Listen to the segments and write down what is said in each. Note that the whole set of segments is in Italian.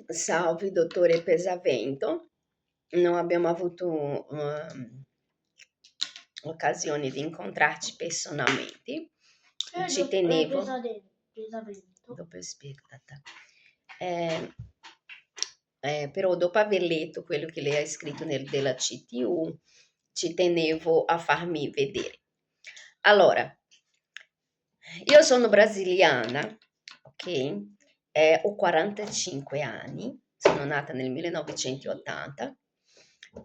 Salve, dottore Pesavento. Non abbiamo avuto occasione di incontrarci personalmente. Ci tenevo, Pesavento. dopo spiego, Eh, però dopo aver letto quello che lei ha scritto della CTU, ci tenevo a farmi vedere. Allora, io sono brasiliana, ok? Ho 45 anni, sono nata nel 1980.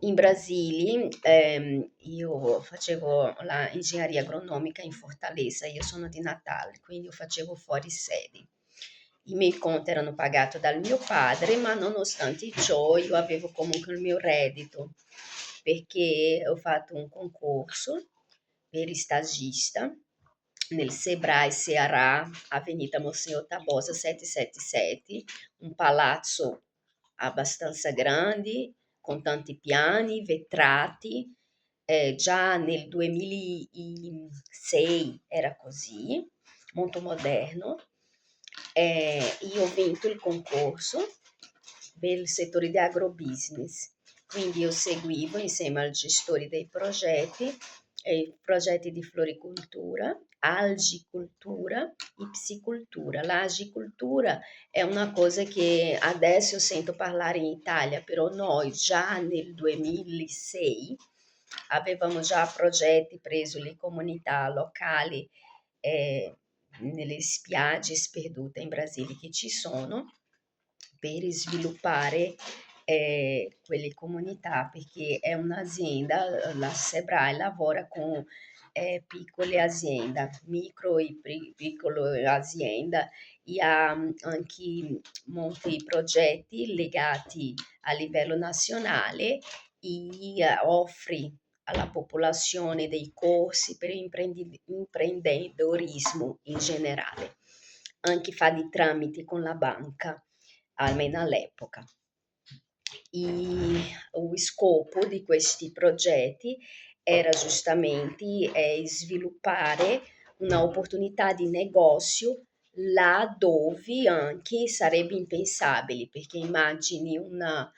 In Brasile io facevo la ingegneria agronomica in Fortaleza, io sono di Natale, quindi io facevo fuori sede. I miei conti erano pagati dal mio padre, ma nonostante ciò io avevo comunque il mio reddito, perché ho fatto un concorso per il stagista nel Sebrae Ceará, Avenida Monsignor Tabosa 777, un palazzo abbastanza grande, con tanti piani, vetrati. Già nel 2006 era così, molto moderno. Io ho vinto il concorso per il settore di agrobusiness, quindi io seguivo insieme al gestore dei progetti di floricoltura, algicoltura e psicoltura. L'agicoltura è una cosa che adesso sento parlare in Italia, però noi già nel 2006 avevamo già progetti preso le comunità locali nelle spiagge sperdute in Brasile che ci sono per sviluppare quelle comunità, perché è un'azienda, la Sebrae lavora con piccole aziende, micro e piccole aziende, e ha anche molti progetti legati a livello nazionale e offre alla popolazione dei corsi per imprendedorismo in generale. Anche fa di tramite con la banca, almeno all'epoca. O scopo di questi progetti era giustamente sviluppare una opportunità di negozio là dove anche sarebbe impensabile, perché immagini una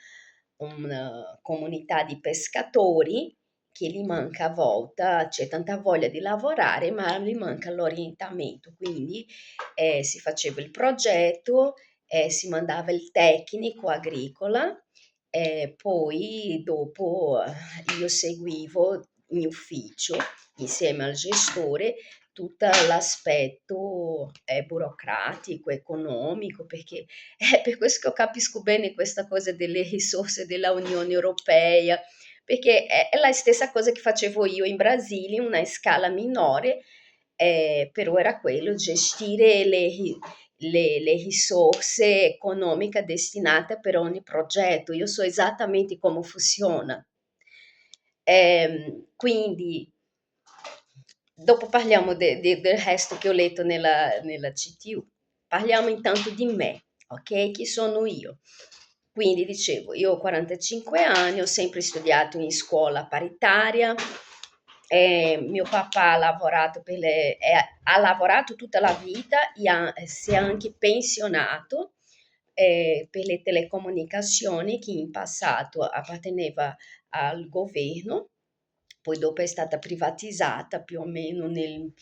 comunità di pescatori che gli manca a volte, c'è tanta voglia di lavorare, ma gli manca l'orientamento. Quindi si faceva il progetto, si mandava il tecnico agricola, poi dopo io seguivo in ufficio insieme al gestore tutto l'aspetto burocratico, economico, perché è per questo che io capisco bene questa cosa delle risorse della Unione Europea, perché è la stessa cosa che facevo io in Brasile, in una scala minore, però era quello, gestire le risorse economiche destinate per ogni progetto. Io so esattamente come funziona. Quindi, dopo parliamo del resto che ho letto nella CTU. Parliamo intanto di me, ok? Chi sono io? Quindi dicevo, io ho 45 anni, ho sempre studiato in scuola paritaria, mio papà ha lavorato tutta la vita e si è anche pensionato per le telecomunicazioni che in passato apparteneva al governo, poi dopo è stata privatizzata più o meno ehm,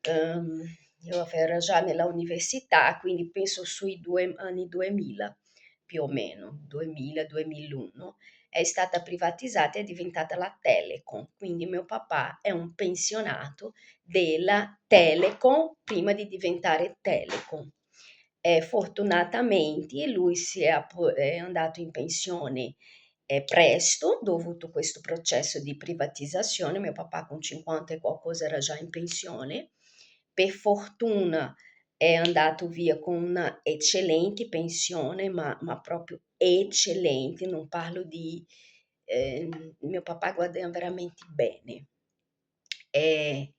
io ero già nella università, quindi penso sui anni 2000, più o meno, 2000-2001, è stata privatizzata e è diventata la Telecom, quindi mio papà è un pensionato della Telecom prima di diventare Telecom. Fortunatamente lui è andato in pensione presto, dovuto questo processo di privatizzazione. Mio papà con 50 e qualcosa era già in pensione. Per fortuna è andato via con una eccellente pensione, ma proprio eccellente, non parlo di... mio papà guadagna veramente bene. E,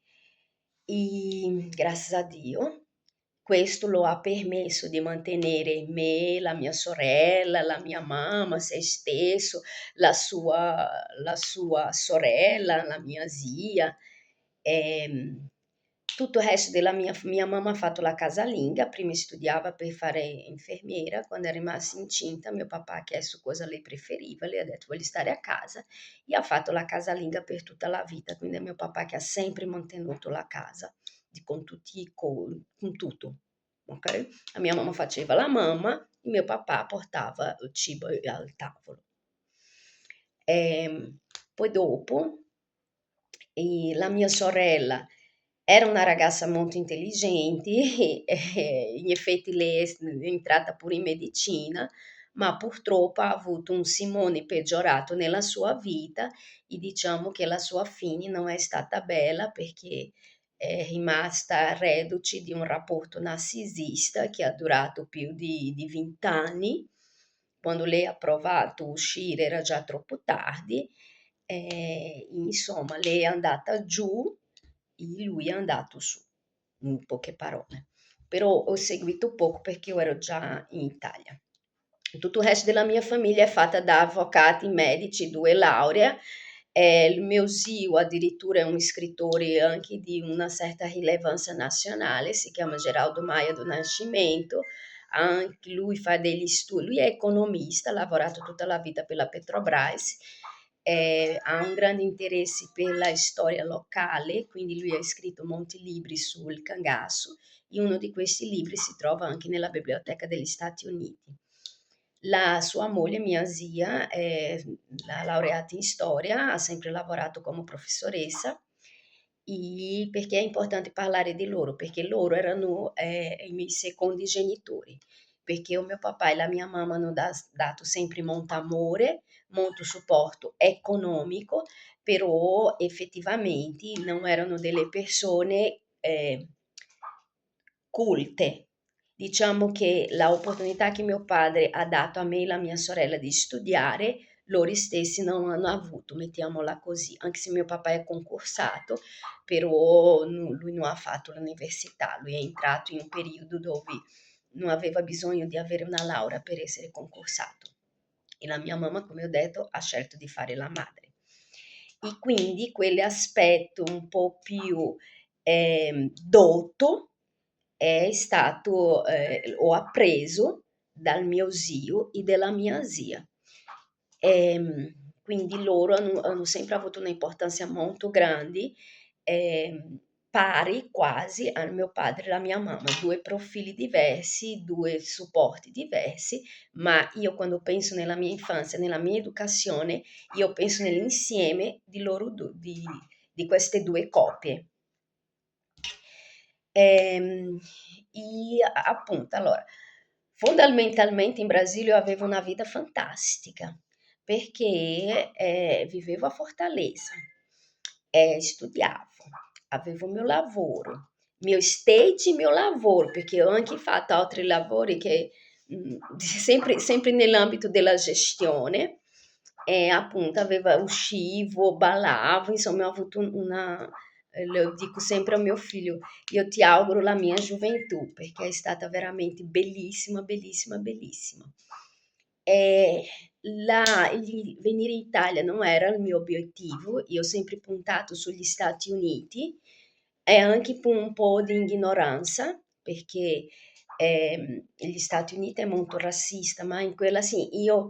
grazie a Dio, questo lo ha permesso di mantenere me, la mia sorella, la mia mamma, se stesso, la sua sorella, la mia zia. Ehm, Tutto il resto della mia mamma ha fatto la casalinga, prima studiava per fare infermiera, quando è rimasta incinta mio papà ha chiesto cosa lei preferiva, lei ha detto voglio stare a casa e ha fatto la casalinga per tutta la vita, quindi è mio papà che ha sempre mantenuto la casa con tutti con tutto. Ok? La mia mamma faceva la mamma, il mio papà portava il cibo al tavolo. E poi dopo la mia sorella era una ragazza molto intelligente e in effetti lei è entrata pure in medicina, ma purtroppo ha avuto un Simone peggiorato nella sua vita e diciamo che la sua fine non è stata bella perché è rimasta reduce di un rapporto narcisista che ha durato più di 20 anni. Quando lei ha provato a uscire era già troppo tardi, insomma lei è andata giù e lui è andato su, in poche parole. Però ho seguito poco perché io ero già in Italia. Tutto il resto della mia famiglia è fatta da avvocati, medici, 2 lauree. Il mio zio addirittura è un scrittore anche di una certa rilevanza nazionale, si chiama Geraldo Maia do Nascimento, anche lui fa degli studi, lui è economista, ha lavorato tutta la vita per la Petrobras, ha un grande interesse per la storia locale, quindi lui ha scritto molti libri sul Cangasso e uno di questi libri si trova anche nella Biblioteca degli Stati Uniti. La sua moglie, mia zia, è la laureata in storia, ha sempre lavorato come professoressa e perché è importante parlare di loro? Perché loro erano i miei secondi genitori, perché il mio papà e la mia mamma hanno dato sempre molto amore, molto supporto economico, però effettivamente non erano delle persone culte. Diciamo che l'opportunità che mio padre ha dato a me e la mia sorella di studiare, loro stessi non hanno avuto, mettiamola così, anche se mio papà è concorsato, però lui non ha fatto l'università, lui è entrato in un periodo dove non aveva bisogno di avere una laurea per essere concorsato. E la mia mamma, come ho detto, ha scelto di fare la madre. E quindi quell'aspetto un po' più dotto è stato, ho appreso dal mio zio e dalla mia zia. Quindi loro hanno sempre avuto un'importanza molto grande, pari quasi al mio padre e alla mia mamma, due profili diversi, due supporti diversi, ma io quando penso nella mia infanzia, nella mia educazione, io penso nell'insieme di loro di queste due coppie. Ehm, appunto, allora, fondamentalmente in Brasile io avevo una vita fantastica perché vivevo a Fortaleza, studiavo, avevo il mio stage, il mio lavoro, perché ho anche fatto altri lavori che sempre nell'ambito della gestione, e appunto uscivo, ballavo, insomma ho avuto lo dico sempre a mio figlio, io ti auguro la mia gioventù perché è stata veramente bellissima, bellissima, bellissima. E venire in Italia non era il mio obiettivo, io ho sempre puntato sugli Stati Uniti e anche per un po' di ignoranza perché gli Stati Uniti è molto razzista, ma in quella sì, io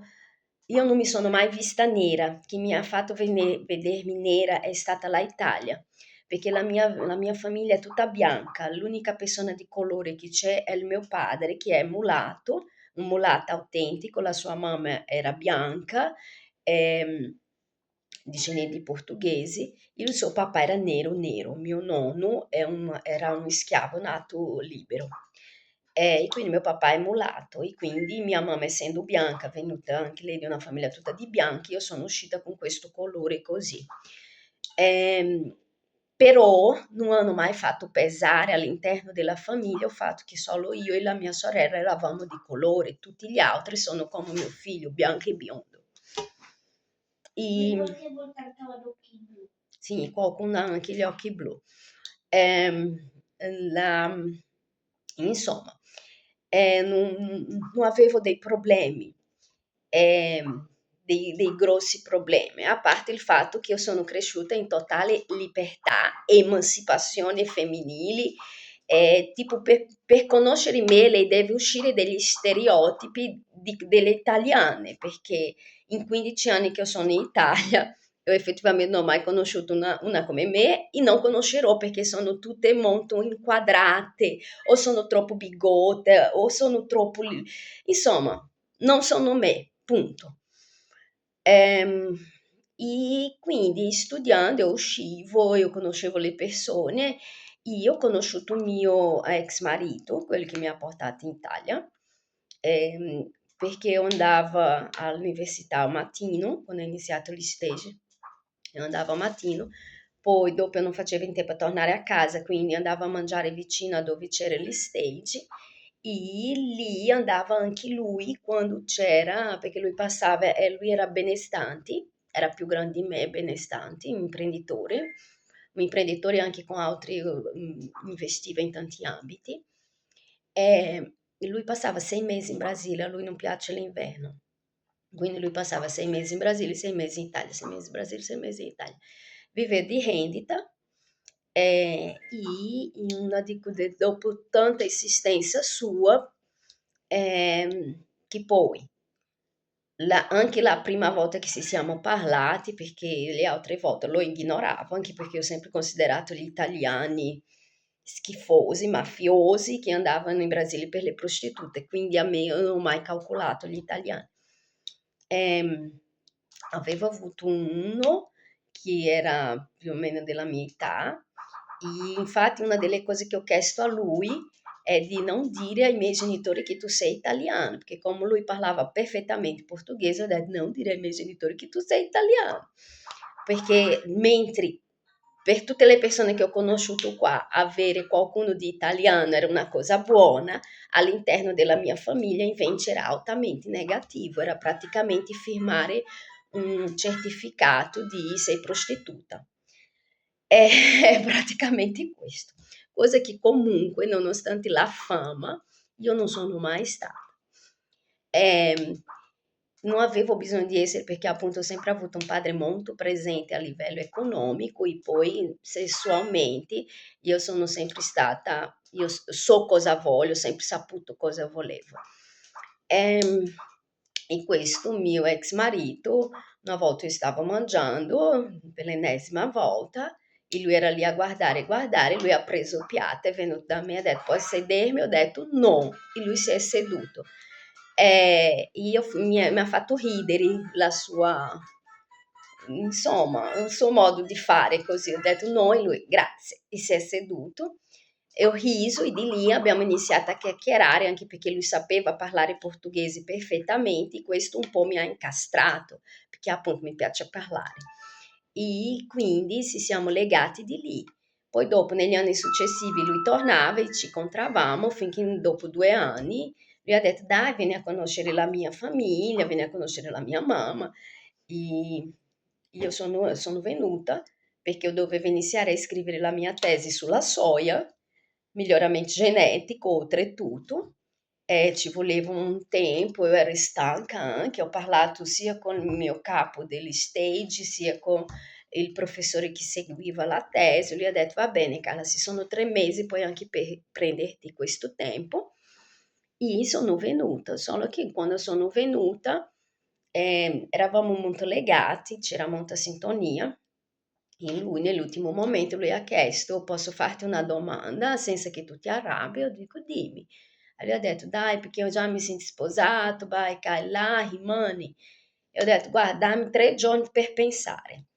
non mi sono mai vista nera, chi mi ha fatto vedermi nera è stata l'Italia perché la mia famiglia è tutta bianca, l'unica persona di colore che c'è è il mio padre che è mulato, un mulato autentico, la sua mamma era bianca, ehm, discendenti portoghesi, il suo papà era nero nero, mio nonno era un schiavo nato libero. E quindi mio papà è mulato e quindi mia mamma essendo bianca, venuta anche lei di una famiglia tutta di bianchi, io sono uscita con questo colore così. Ehm, Però non hanno mai fatto pesare all'interno della famiglia il fatto che solo io e la mia sorella eravamo di colore, tutti gli altri sono come mio figlio, bianco e biondo. E, qualche volta aveva occhi blu. Sì, qualcuno ha anche gli occhi blu. Ehm, la- insomma, non avevo dei problemi. Ehm, dei grossi problemi, a parte il fatto che io sono cresciuta in totale libertà, emancipazione femminile, tipo per conoscere me lei deve uscire degli stereotipi delle italiane, perché in 15 anni che io sono in Italia io effettivamente non ho mai conosciuto una come me e non conoscerò perché sono tutte molto inquadrate o sono troppo bigotte o sono troppo... Insomma, non sono me, punto. Ehm, e quindi studiando io uscivo, io conoscevo le persone, io ho conosciuto il mio ex marito, quello che mi ha portato in Italia, perché io andavo all'università al mattino, quando ho iniziato gli stage, io andavo al mattino, poi dopo io non facevo in tempo a tornare a casa, quindi andavo a mangiare vicino a dove c'era gli stage e lì andava anche lui quando c'era, perché lui passava, e lui era benestante, era più grande di me, benestante, un imprenditore anche con altri, investiva in tanti ambiti. E lui passava 6 mesi in Brasile, a lui non piace l'inverno. Quindi lui passava 6 mesi in Brasile, 6 mesi in Italia, 6 mesi in Brasile, 6 mesi in Italia. Viveva di rendita e dopo tanta insistenza sua, che poi anche la prima volta che ci siamo parlati, perché le altre volte lo ignoravo, anche perché ho sempre considerato gli italiani schifosi, mafiosi che andavano in Brasile per le prostitute, quindi a me io non ho mai calcolato gli italiani. Ehm, Avevo avuto uno che era più o meno della mia età, e infatti una delle cose che ho chiesto a lui è di non dire ai miei genitori che tu sei italiano, perché come lui parlava perfettamente portoghese, ho detto non dire ai miei genitori che tu sei italiano, perché mentre per tutte le persone che ho conosciuto qua, avere qualcuno di italiano era una cosa buona, all'interno della mia famiglia invece era altamente negativo, era praticamente firmare un certificato di sei prostituta. È praticamente questo, cosa che comunque, nonostante la fama, io non sono mai stata. Ehm, Non avevo bisogno di essere perché appunto ho sempre avuto un padre molto presente a livello economico e poi sessualmente io sono sempre stata, io so cosa voglio, ho sempre saputo cosa volevo. Ehm, E questo mio ex marito, una volta io stavo mangiando per l'ennesima volta e lui era lì a guardare, lui ha preso il piatto, è venuto da me e ha detto puoi sedermi? Ho detto no e lui si è seduto. Mi ha fatto ridere la sua, insomma, il suo modo di fare così. Ho detto no e lui grazie e si è seduto e ho riso e di lì abbiamo iniziato a chiacchierare anche perché lui sapeva parlare portoghese perfettamente e questo un po' mi ha incastrato perché appunto mi piace parlare e quindi ci siamo legati di lì. Poi dopo negli anni successivi lui tornava e ci incontravamo finché dopo 2 anni lui ha detto dai vieni a conoscere la mia famiglia, vieni a conoscere la mia mamma e io sono venuta perché io dovevo iniziare a scrivere la mia tesi sulla soia, miglioramento genetico oltretutto, e ci voleva un tempo, io ero stanca anche, ho parlato sia con il mio capo degli stage, sia con il professore che seguiva la tesi, lui ha detto va bene Carla, se sono 3 mesi puoi anche prenderti questo tempo. E sono venuta, solo che quando sono venuta eravamo molto legati, c'era molta sintonia. E lui nell'ultimo momento lui ha chiesto: "Posso farti una domanda senza che tu ti arrabbi?" Io dico: "Dimmi." E lui ha detto: "Dai, perché io già mi sento sposato, vai, cai là, rimani." E ho detto: "Guarda, dammi 3 giorni per pensare."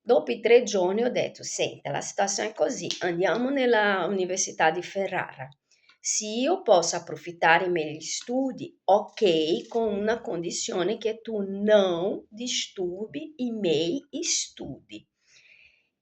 Dopo i 3 giorni ho detto: "Senta, la situazione è così, andiamo nella Università di Ferrara. Sì, io posso approfittare meglio gli studi, ok, con una condizione che tu non disturbi i miei studi."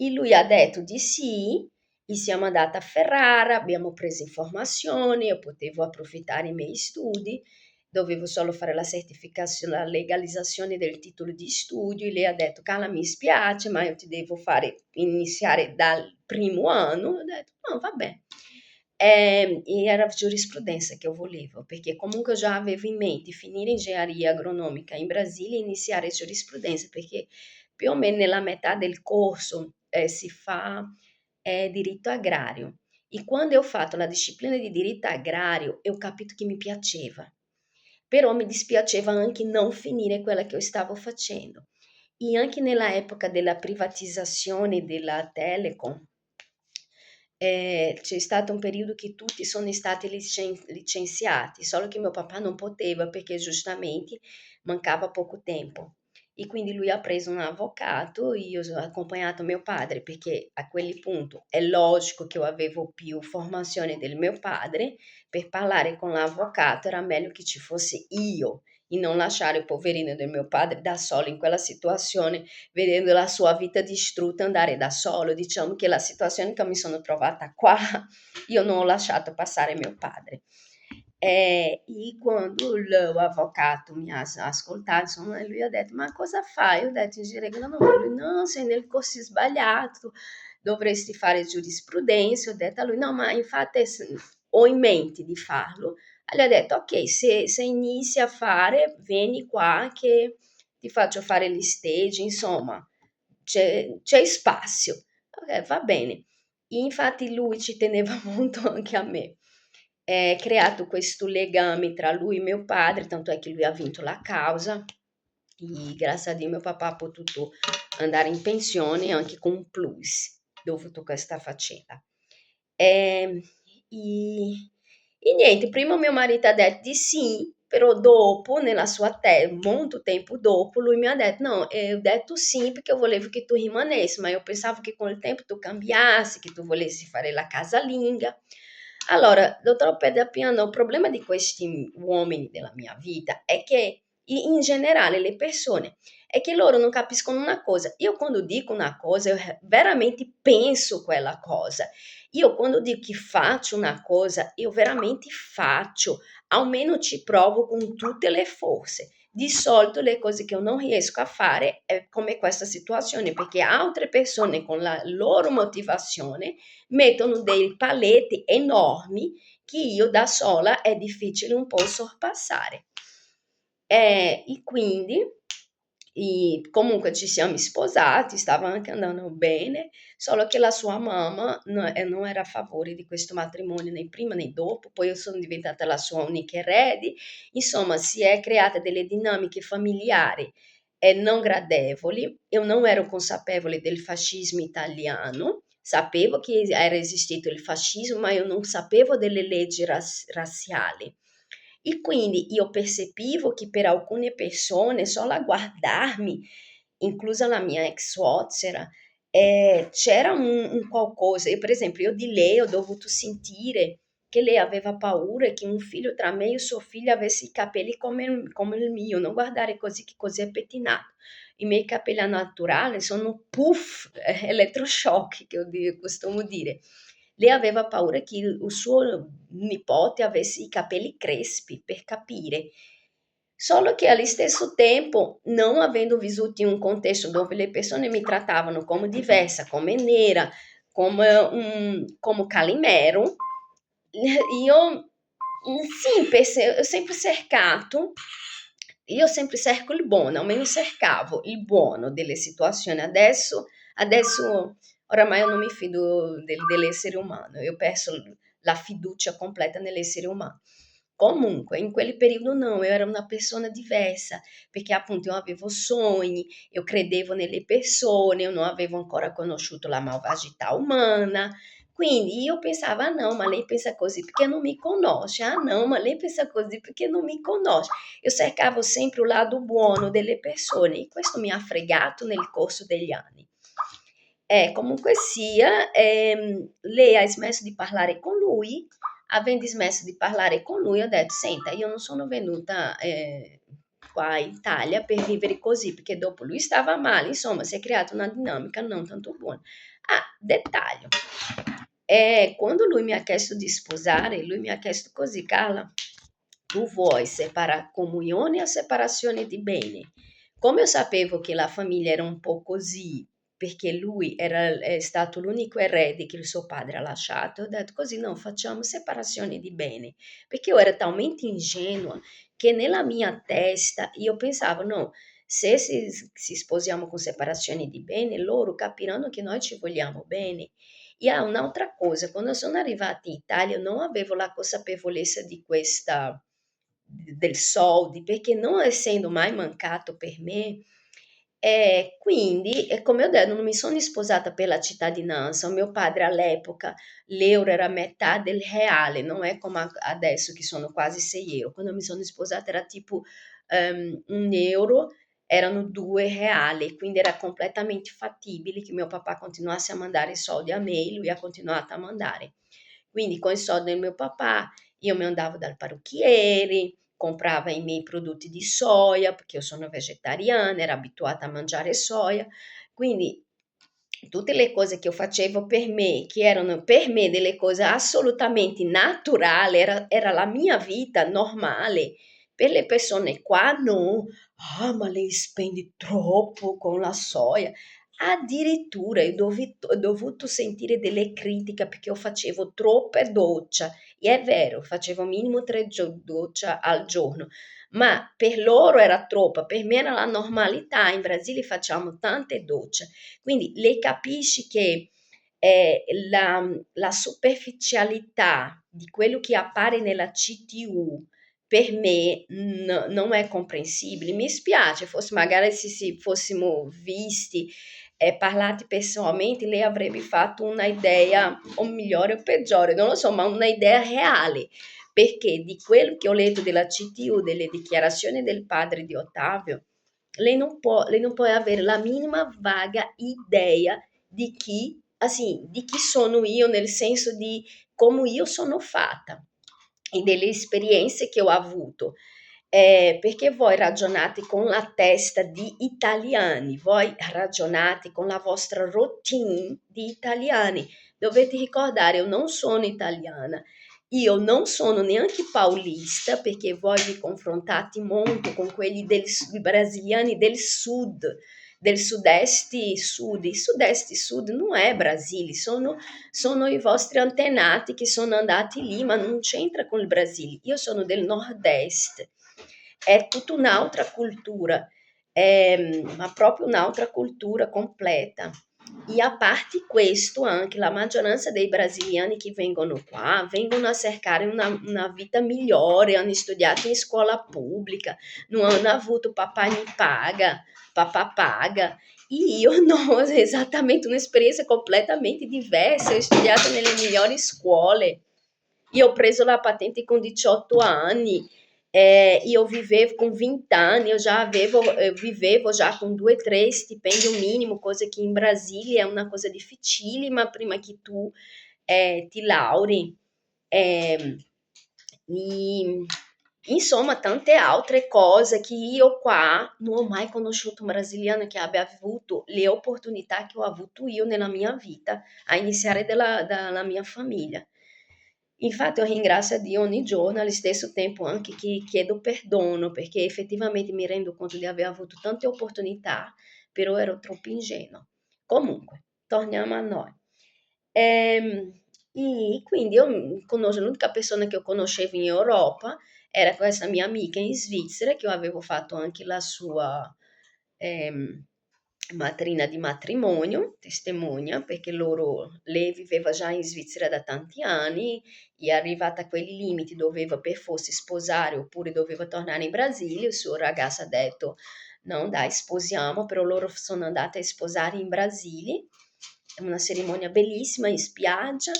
E lui ha detto di sì, e siamo andati a Ferrara, abbiamo preso informazioni, io potevo approfittare i miei studi, dovevo solo fare la certificazione, la legalizzazione del titolo di studio, e lei ha detto, Carla, mi spiace, ma io ti devo fare iniziare dal primo anno. Ho detto, no, va bene. E era giurisprudenza che eu volevo, perché comunque eu já avevo in mente finire engenharia agronomica in Brasile e iniziare giurisprudenza, perché più o meno nella metà del corso si fa diritto agrario. E quando eu fatto la disciplina di diritto agrario, eu capito che mi piaceva, però mi dispiaceva anche non finire quella che eu stavo facendo. E anche nella epoca della privatizzazione della Telecom, c'è stato un periodo che tutti sono stati licenziati, solo che mio papà non poteva perché giustamente mancava poco tempo. E quindi lui ha preso un avvocato e io ho accompagnato mio padre perché a quel punto è logico che io avevo più formazione del mio padre, per parlare con l'avvocato era meglio che ci fosse io e non lasciare il poverino del mio padre da solo in quella situazione, vedendo la sua vita distrutta andare da solo. Diciamo che la situazione che mi sono trovata qua, io non ho lasciato passare mio padre. E quando l'avvocato mi ha ascoltato, insomma, lui ha detto, ma cosa fai? Io ho detto in giro, no, lui, no, sei nel corso sbagliato, dovresti fare giurisprudenza. Ho detto a lui, no, ma infatti ho in mente di farlo. E lui ha detto, ok, se inizi a fare, vieni qua che ti faccio fare gli stage, insomma, c'è spazio. Ok, va bene. Infatti lui ci teneva molto anche a me. È creato questo legame tra lui e mio padre, tanto è che lui ha vinto la causa e grazie a Dio mio papà ha potuto andare in pensione anche con un plus dovuto a questa faccenda. E, e niente, prima mio marito ha detto di sì, però dopo, nella sua molto tempo dopo, lui mi ha detto, no, ho detto sì perché io volevo che tu rimanessi, ma io pensavo che con il tempo tu cambiassi, che tu volessi fare la casalinga. Allora, dottor Pedapiano, il problema di questi uomini della mia vita è che in generale le persone è che loro non capiscono una cosa. Io quando dico una cosa, veramente penso quella cosa. Io quando dico che faccio una cosa, io veramente faccio, almeno ci provo con tutte le forze. Di solito le cose che io non riesco a fare è come questa situazione, perché altre persone con la loro motivazione mettono dei paletti enormi che io da sola è difficile un po' sorpassare. E quindi comunque ci siamo sposati, stava anche andando bene, solo che la sua mamma non era a favore di questo matrimonio né prima né dopo, poi io sono diventata la sua unica erede, insomma si è creata delle dinamiche familiari non gradevoli. Io non ero consapevole del fascismo italiano, sapevo che era esistito il fascismo, ma io non sapevo delle leggi razziali. E quindi io percepivo che per alcune persone, solo a guardarmi, inclusa la mia ex suocera, c'era un qualcosa. Io, per esempio, io di lei ho dovuto sentire che lei aveva paura che un figlio tra me e il suo figlio avesse i capelli come il mio, non guardare così che così è pettinato. I miei capelli naturali sono puff, elettroshock, che io costumo dire. Lei aveva paura che il suo nipote avesse i capelli crespi, per capire. Solo che allo stesso tempo, non avendo vissuto in un contesto dove le persone mi trattavano come diversa, come nera, come calimero, io sì, ho sempre cercato, io sempre cerco il buono, almeno cercavo il buono delle situazioni. Adesso oramai io non mi fido dell'essere umano, io ho perso la fiducia completa nell'essere umano. Comunque, in quel periodo no, io ero una persona diversa, perché appunto io avevo sogni, io credevo nelle persone, io non avevo ancora conosciuto la malvagità umana, quindi io pensavo, ah no, ma lei pensa così perché non mi conosce, ah no, ma lei pensa così perché non mi conosce. Io cercavo sempre il lato buono delle persone e questo mi ha fregato nel corso degli anni. Comunque sia, lei ha smesso di parlare con lui, avendo smesso di parlare con lui, ho detto, senta, io non sono venuta qua in Italia per vivere così, perché dopo lui stava male, insomma, si è creata una dinamica non tanto buona. Ah, dettaglio. Quando lui mi ha chiesto di sposare, lui mi ha chiesto così, Carla, tu vuoi comunione o separazione di beni? Come io sapevo che la famiglia era un po' così, perché lui è stato l'unico erede che il suo padre ha lasciato. Ho detto così non facciamo separazione di beni, perché io ero talmente ingenua che nella mia testa io pensavo no, se si sposiamo con separazione di beni, loro capiranno che noi ci vogliamo bene. E ha un'altra cosa, quando sono arrivata in Italia non avevo la consapevolezza di questa del soldi, perché non essendo mai mancato per me, quindi, come ho detto, non mi sono sposata per la cittadinanza. O mio padre all'epoca l'euro era metà del reale, non è come adesso che sono quasi 6 euro. Quando mi sono sposata era tipo 1 euro, erano 2 reali, quindi era completamente fattibile che mio papà continuasse a mandare soldi a me e lui ha continuato a mandare. Quindi con i soldi del mio papà io mi andavo dal parrucchiere, comprava i miei prodotti di soia, perché io sono vegetariana, ero abituata a mangiare soia, quindi tutte le cose che io facevo per me, che erano per me delle cose assolutamente naturali, era la mia vita normale. Per le persone qua no, ah, ma lei spende troppo con la soia. Addirittura ho dovuto sentire delle critiche perché io facevo troppe docce. E è vero, facevo minimo 3 docce al giorno, ma per loro era troppo, per me era la normalità. In Brasile facciamo tante docce, quindi lei capisci che la superficialità di quello che appare nella CTU per me non è comprensibile. Mi spiace, forse magari se fossimo visti e parlati personalmente, lei avrebbe fatto una idea, o migliore o peggiore, non lo so, ma una idea reale, perché di quello che ho letto della CTU, delle dichiarazioni del padre di Ottavio, lei non può avere la minima vaga idea di chi sono io, nel senso di come io sono fatta e delle esperienze che ho avuto. Perché voi ragionate con la testa di italiani, voi ragionate con la vostra routine di italiani. Dovete ricordare, io non sono italiana, io non sono neanche paulista, perché voi vi confrontate molto con quelli brasiliani del sud-est sud. Il sud-est sud non è Brasile, sono i vostri antenati che sono andati lì, ma non c'entra con il Brasile. Io sono del nord-est, è tutta un'altra cultura, ma proprio un'altra cultura completa. E a parte questo, anche la maggioranza dei brasiliani che vengono qua vengono a cercare una vita migliore, hanno studiato in scuola pubblica, non hanno avuto papà paga. E io no, ho esattamente un'esperienza completamente diversa, ho studiato nelle migliori scuole. Io ho preso la patente con 18 anni, io vivevo con 20 anni, vivevo già con 2-3 stipendio minimo, cosa che in Brasile è una cosa difficilissima prima che tu ti lauri. Eh, e, insomma, tante altre cose che io qua non ho mai conosciuto un brasiliano che abbia avuto le opportunità che ho avuto io nella mia vita, a iniziare dalla mia famiglia. Infatti io ringrazio a Dio ogni giorno, allo stesso tempo anche che chiedo perdono, perché effettivamente mi rendo conto di aver avuto tante opportunità, però ero troppo ingenua. Comunque, torniamo a noi. E quindi l'unica persona che io conoscevo in Europa era questa mia amica in Svizzera, che io avevo fatto anche la sua ehm, madrina di matrimonio, testimonia, perché lei viveva già in Svizzera da tanti anni e arrivata a quei limiti doveva per forza sposare oppure doveva tornare in Brasile. Il suo ragazzo ha detto no dai sposiamo, però loro sono andate a sposare in Brasile, una cerimonia bellissima in spiaggia.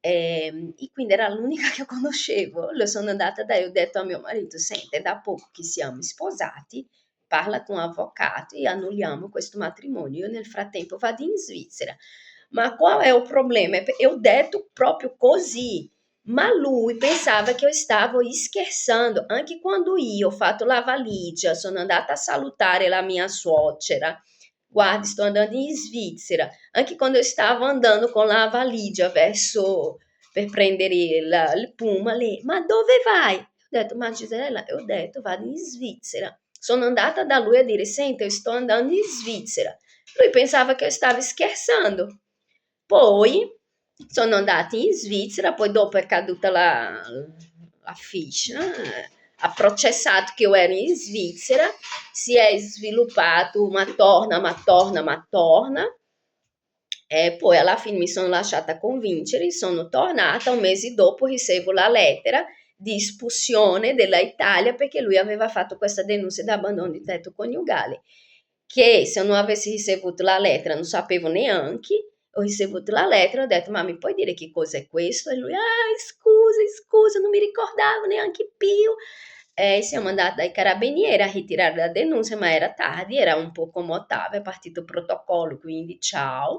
E quindi era l'unica che io conoscevo. Lo sono andata da e ho detto a mio marito: senti, da poco che siamo sposati, parla con un avvocato e annulliamo questo matrimonio. Io nel frattempo vado in Svizzera. Ma qual è il problema? E ho detto proprio così. Ma lui pensava che io stavo scherzando. Anche quando io ho fatto la valigia, sono andata a salutare la mia suocera. Guardi, sto andando in Svizzera. Anche quando io stavo andando con la valigia per prendere il Puma, lei, ma dove vai? Ho detto, ma Gisella, vado in Svizzera. Sono andata da lui a dire, senti, io sto andando in Svizzera. Lui pensava che eu estava scherzando. Poi sono andati in Svizzera, poi dopo è caduta la ficha, ha processato che io ero in Svizzera, si è sviluppato ma torna, ma torna, ma torna, e poi alla fine mi sono lasciata convincere, sono tornata, un mese dopo ricevo la lettera di espulsione della Italia perché lui aveva fatto questa denuncia di abbandono di tetto coniugale, che se non avessi ricevuto la lettera non sapevo neanche, ho ricevuto la lettera, ho detto, ma mi puoi dire che cos'è questo? E lui, scusa, non mi ricordavo neanche più. E siamo andati dai carabinieri a ritirare la denuncia, ma era tardi, era un po' come ottava, è partito il protocollo, quindi ciao.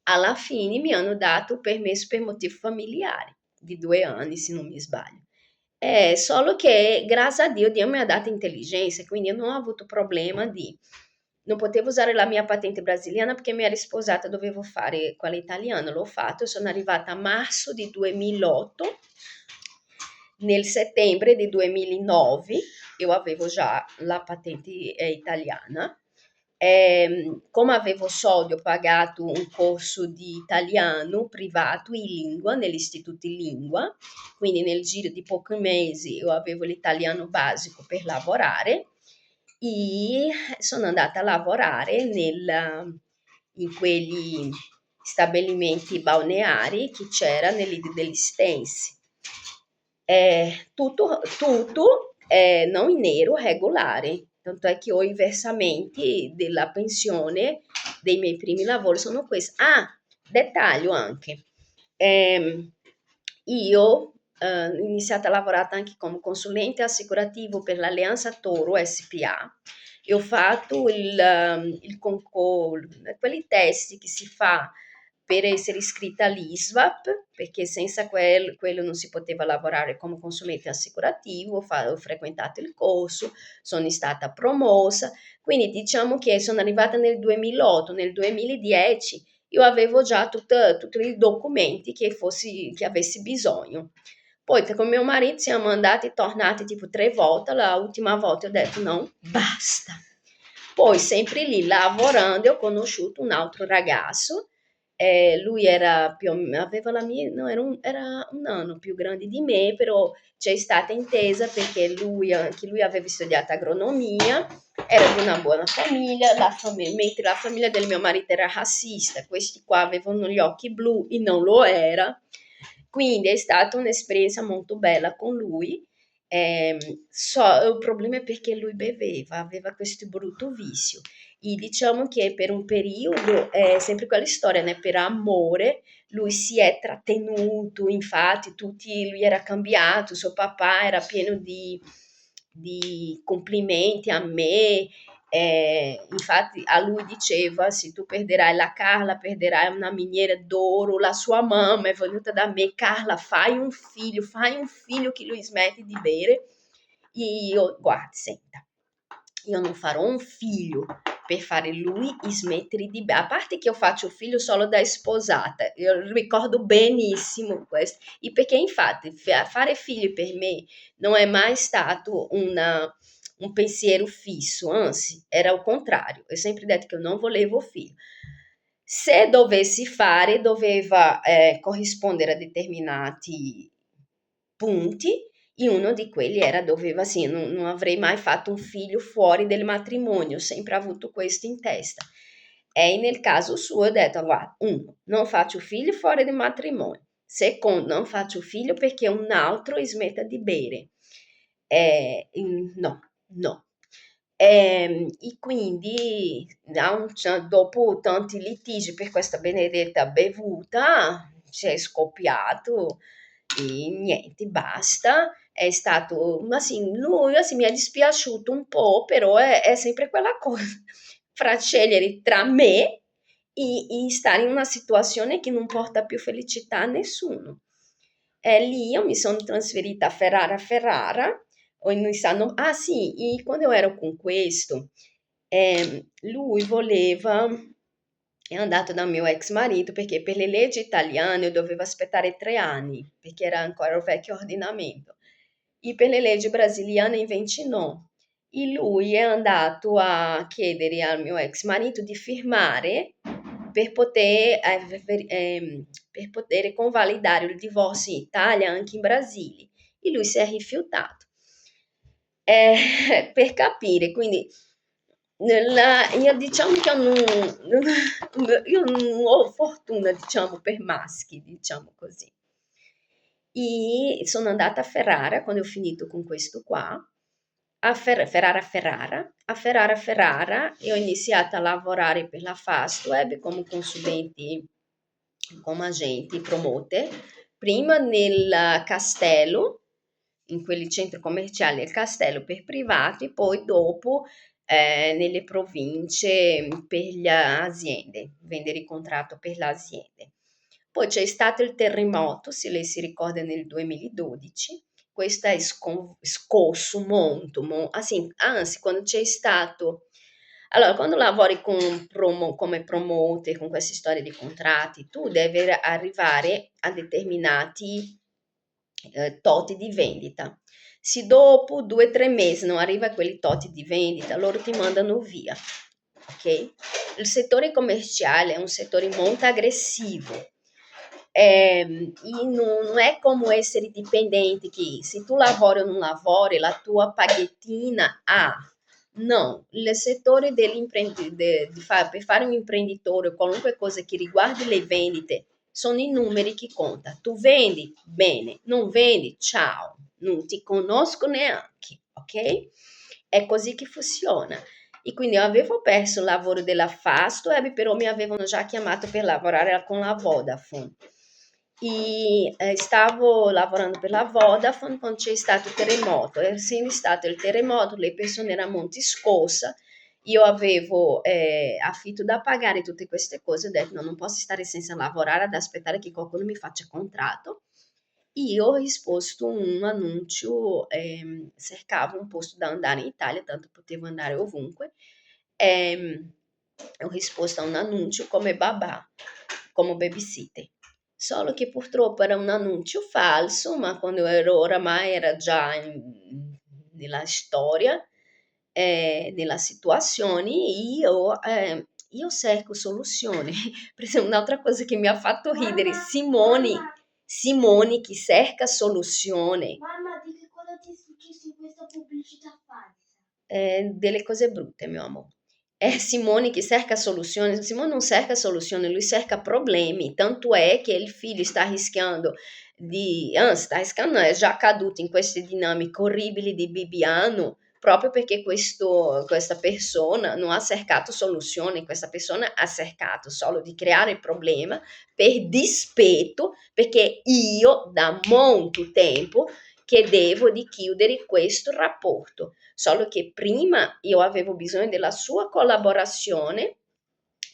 Alla fine mi hanno dato il permesso per motivi familiari, di 2 anni se non mi sbaglio. Solo che, grazie a Dio mi ha dato intelligenza, quindi io non ho avuto problema di... Non potevo usare la mia patente brasiliana perché mi ero sposata, dovevo fare quella italiana, l'ho fatto, sono arrivata a marzo di 2008, nel settembre di 2009 io avevo già la patente italiana. Come avevo soldi, ho pagato un corso di italiano privato in lingua, nell'istituto in lingua, quindi nel giro di pochi mesi io avevo l'italiano basico per lavorare e sono andata a lavorare in quegli stabilimenti balneari che c'era nell'Isola degli Stensi. Tutto non in nero, regolare, tanto è che ho i versamenti della pensione dei miei primi lavori sono questi. Ah, dettaglio anche, io ho iniziato a lavorare anche come consulente assicurativo per l'Alleanza Toro SPA e ho fatto il concorso, quelli testi che si fa per essere iscritta all'ISVAP, perché senza quello non si poteva lavorare come consulente assicurativo, ho frequentato il corso, sono stata promossa, quindi diciamo che sono arrivata nel 2008, nel 2010 io avevo già tutti i documenti che avessi bisogno. Poi con mio marito siamo andati, tornati tipo 3 volte, la ultima volta ho detto no, basta. Poi sempre lì lavorando ho conosciuto un altro ragazzo, lui era più, aveva la mia, no, era un anno più grande di me, però c'è stata intesa perché anche lui aveva studiato agronomia, era di una buona famiglia, mentre la famiglia del mio marito era razzista, questi qua avevano gli occhi blu e non lo era, quindi è stata un'esperienza molto bella con lui. Il problema è perché lui beveva, aveva questo brutto vizio. E diciamo che per un periodo, è sempre quella storia, né? Per amore, lui si è trattenuto, infatti lui era cambiato, suo papà era pieno di complimenti a me, infatti a lui diceva, se tu perderai la Carla, perderai una miniera d'oro, la sua mamma è venuta da me, Carla, fai un figlio che lui smette di bere. E io, guarda, senta, io non farò un figlio per fare lui smettere di bere, a parte che io faccio figlio solo da sposata, io ricordo benissimo questo, e perché infatti fare figli per me non è mai stato un pensiero fisso, anzi, era il contrario. Ho sempre detto che io non volevo figli. Se dovessi fare, doveva corrispondere a determinati punti, e uno di quelli era doveva, sì, non avrei mai fatto un figlio fuori del matrimonio, ho sempre avuto questo in testa. E nel caso suo ho detto, guarda, uno, non faccio figli fuori del matrimonio. Secondo, non faccio figlio perché un altro smetta di bere. No, no. E quindi dopo tanti litigi per questa benedetta bevuta, si è scoppiato e niente, basta. È stato, ma sì, lui sì, mi è dispiaciuto un po', però è sempre quella cosa fra scegliere tra me e stare in una situazione che non porta più felicità a nessuno. E lì io mi sono trasferita a Ferrara, ho iniziato, ah sì, e quando io ero con questo, lui voleva, è andato dal mio ex marito perché per le leggi italiane io dovevo aspettare 3 anni, perché era ancora il vecchio ordinamento, e per le leggi brasiliane invece no. e lui è andato a chiedere al mio ex marito di firmare per poter, per poter convalidare il divorzio in Italia, anche in Brasile. E lui si è rifiutato. Per capire, quindi io diciamo che io non ho fortuna, diciamo, per maschi, diciamo così. E sono andata a Ferrara quando ho finito con questo qua, a Ferrara e ho iniziato a lavorare per la Fastweb come consulenti, come agenti, promote, prima nel castello, in quelli centri commerciali del castello per privati, poi dopo nelle province per le aziende, vendere il contratto per le aziende. Poi c'è stato il terremoto, se lei si ricorda, nel 2012. Questo è scosso molto, anzi, quando c'è stato. Allora, quando lavori come promoter, con queste storie di contratti, tu devi arrivare a determinati toti di vendita. Se dopo 2 o 3 mesi non arriva a quelli toti di vendita, loro ti mandano via. Ok? Il settore commerciale è un settore molto aggressivo. E non è come essere dipendente, che se tu lavori o non lavori, la tua paghettina ha. No, il settore per fare un imprenditore o qualunque cosa che riguardi le vendite, sono i numeri che conta. Tu vendi bene, non vendi, ciao, non ti conosco neanche, ok? È così che funziona. E quindi io avevo perso il lavoro della Fastweb, però mi avevano già chiamato per lavorare con la Vodafone. E stavo lavorando per la Vodafone quando c'è stato il terremoto. Essendo stato il terremoto, le persone erano molto scosse. Io avevo affitto da pagare, tutte queste cose. Ho detto: no, non posso stare senza lavorare ad aspettare che qualcuno mi faccia contratto. Io ho risposto un annuncio, cercavo un posto da andare in Italia, tanto potevo andare ovunque. ehm, Ho risposto a un annuncio come babà, come babysitter. Solo che purtroppo era un annuncio falso, ma quando ero oramai era già nella storia, nella situazione, io cerco soluzioni. Per esempio, un'altra cosa che mi ha fatto ridere, Simone che cerca soluzione. Mamma, di che cosa ti è successo in questa pubblicità falsa? Delle cose brutte, mio amore. È Simone che cerca soluzioni. Simone non cerca soluzioni, lui cerca problemi. Tanto è che il figlio sta rischiando sta rischiando, no, è già caduto in queste dinamiche orribili di Bibbiano, proprio perché questa persona non ha cercato soluzioni, questa persona ha cercato solo di creare problema per dispetto, perché io da molto tempo chiedevo di chiudere questo rapporto. Solo che prima io avevo bisogno della sua collaborazione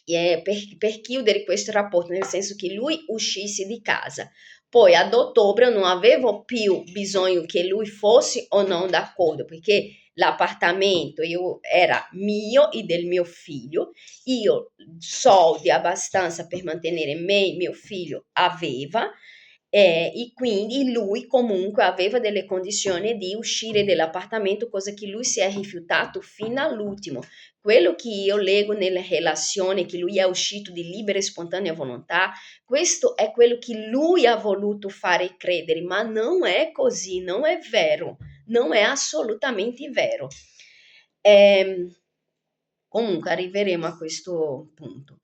per chiudere questo rapporto, nel senso che lui uscisse di casa. Poi ad ottobre non avevo più bisogno che lui fosse o non d'accordo, perché l'appartamento era mio e del mio figlio, io soldi abbastanza per mantenere me e mio figlio aveva, e quindi lui comunque aveva delle condizioni di uscire dall'appartamento, cosa che lui si è rifiutato fino all'ultimo. Quello che io leggo nelle relazioni, che lui è uscito di libera e spontanea volontà, questo è quello che lui ha voluto fare credere, ma non è così, non è vero, non è assolutamente vero. Ehm, Comunque arriveremo a questo punto.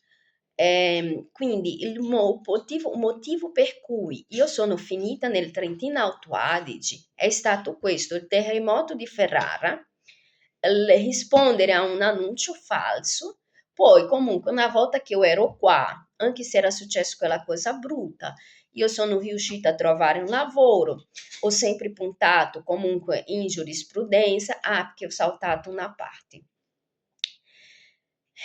Quindi il motivo per cui io sono finita nel Trentino Alto Adige è stato questo: il terremoto di Ferrara, rispondere a un annuncio falso. Poi comunque una volta che io ero qua, anche se era successa quella cosa brutta, io sono riuscita a trovare un lavoro, ho sempre puntato comunque in giurisprudenza, perché ho saltato una parte.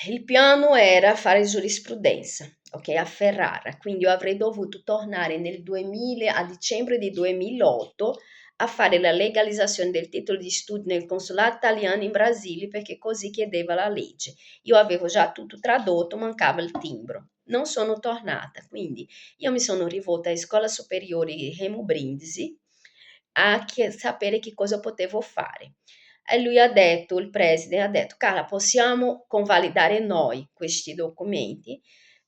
Il piano era fare giurisprudenza, ok, a Ferrara, quindi io avrei dovuto tornare a dicembre di 2008 a fare la legalizzazione del titolo di studio nel consolato italiano in Brasile, perché così chiedeva la legge. Io avevo già tutto tradotto, mancava il timbro. Non sono tornata, quindi io mi sono rivolta a Scuola Superiore Remo Brindisi a sapere che cosa potevo fare. E lui ha detto, il preside ha detto, Carla, possiamo convalidare noi questi documenti,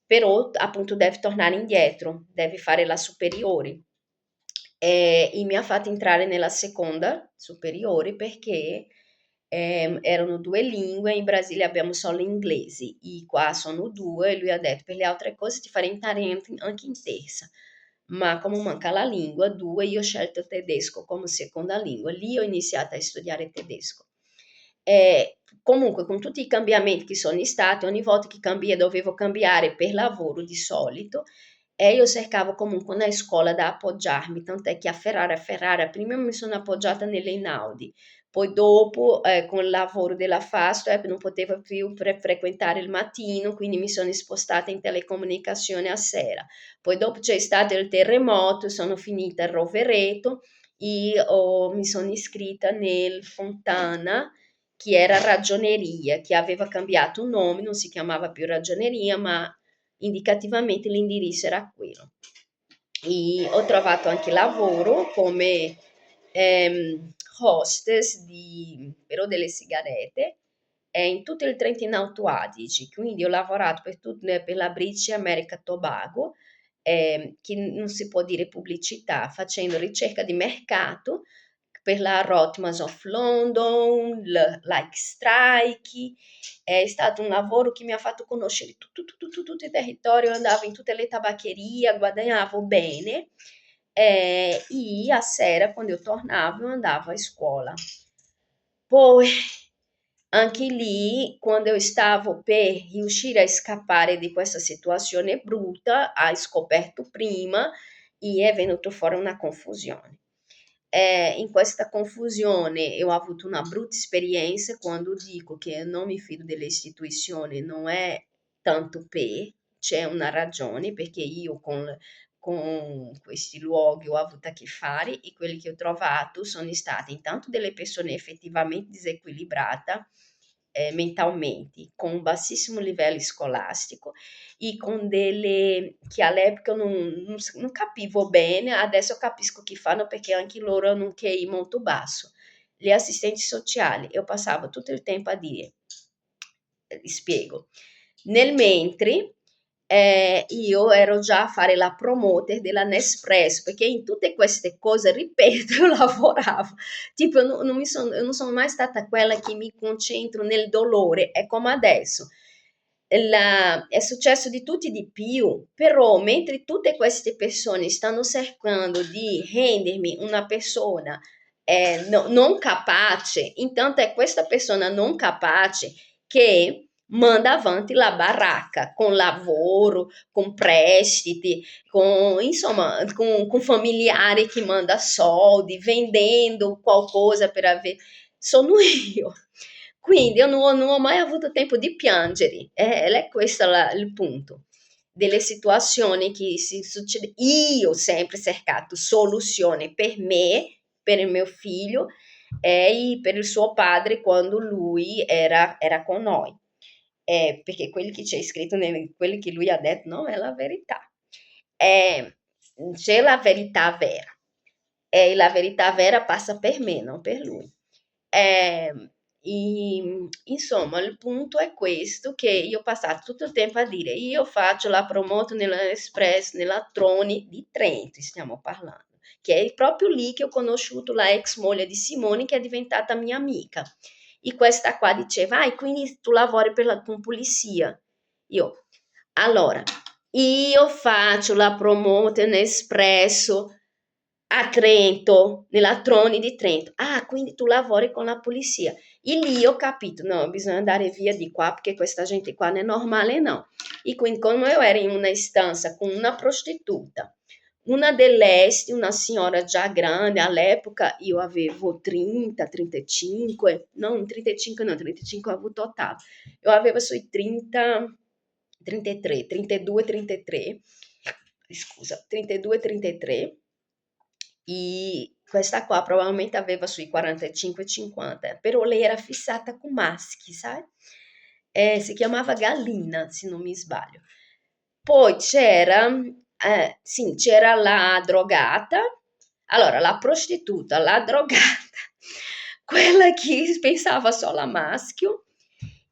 però appunto devi tornare indietro, devi fare la superiori. E mi ha fatto entrare nella seconda superiore perché erano due lingue, in Brasile abbiamo solo inglesi, e qua sono due, e lui ha detto per le altre cose ti farei entrare anche in terza, ma come manca la lingua, due, io ho scelto il tedesco come seconda lingua, lì ho iniziato a studiare tedesco. Comunque, con tutti i cambiamenti che sono stati, ogni volta che dovevo cambiare per lavoro di solito, e io cercavo comunque una scuola da appoggiarmi, tant'è che a Ferrara prima mi sono appoggiata nell'Einaudi, poi dopo con il lavoro della Fastweb non potevo più frequentare il mattino, quindi mi sono spostata in telecomunicazione a sera. Poi dopo c'è stato il terremoto, sono finita a Rovereto e mi sono iscritta nel Fontana, che era ragioneria, che aveva cambiato nome, non si chiamava più ragioneria, ma indicativamente l'indirizzo era quello. E ho trovato anche lavoro come hostess però delle sigarette in tutto il Trentino Alto Adige, quindi ho lavorato per la British America Tobago, che non si può dire pubblicità, facendo ricerca di mercato per la Rotmans of London, Like Strike. È stato un lavoro che mi ha fatto conoscere tutto il territorio, andavo in tutte le tabaccherie, guadagnavo bene e a sera, quando io tornavo, io andavo a scuola. Poi, anche lì, quando io stavo per riuscire a scappare di questa situazione brutta, hai scoperto prima e è venuto fuori una confusione. In questa confusione io ho avuto una brutta esperienza quando dico che non mi fido delle istituzioni, non è tanto per, c'è una ragione, perché io con questi luoghi ho avuto a che fare e quelli che ho trovato sono stati intanto delle persone effettivamente disequilibrate mentalmente, con un bassissimo livello scolastico e con delle che all'epoca non capivo bene, adesso capisco che fanno perché anche loro hanno un QI molto basso. Le assistenti sociali, io passavo tutto il tempo a dire, spiego, nel mentre io ero già a fare la promoter della Nespresso, perché in tutte queste cose, ripeto, io lavoravo, tipo io non sono mai stata quella che mi concentro nel dolore, è come adesso. È successo di tutti di più, però mentre tutte queste persone stanno cercando di rendermi una persona non capace, intanto è questa persona non capace che manda avanti la baracca con lavoro, con prestiti, insomma, con familiari che manda soldi, vendendo qualcosa per avere. Sono io. Quindi io non ho mai avuto tempo di piangere, è questo il punto delle situazioni che si succede. Io ho sempre cercato soluzione per me, per il mio figlio e per il suo padre quando lui era con noi. Perché quelli che c'è scritto, quelli che lui ha detto, no, è la verità. Eh, C'è la verità vera e la verità vera passa per me, non per lui. Insomma, il punto è questo, che io ho passato tutto il tempo a dire, io faccio la promoto nell'Express, nella Troni di Trento, stiamo parlando, che è proprio lì che ho conosciuto la ex moglie di Simone, che è diventata mia amica. E questa qua diceva, quindi tu lavori con polizia. Io, allora, io faccio la promoter Nespresso a Trento, nella Troni di Trento. Ah, quindi tu lavori con la polizia. E lì ho capito, no, bisogna andare via di qua perché questa gente qua non è normale, no. E quindi come io ero in una stanza con una prostituta, una dell'est, una signora già grande, all'epoca io avevo 30, 35, non 35, no, 35 ho avuto ottavo, io avevo sui 30, 33, 32, 33, scusa, 32, 33, e questa qua probabilmente aveva sui 45-50, però lei era fissata con maschi, sai? Si chiamava Gallina, se non mi sbaglio. Poi sì, c'era la drogata, allora la prostituta, la drogata, quella che pensava solo a maschio,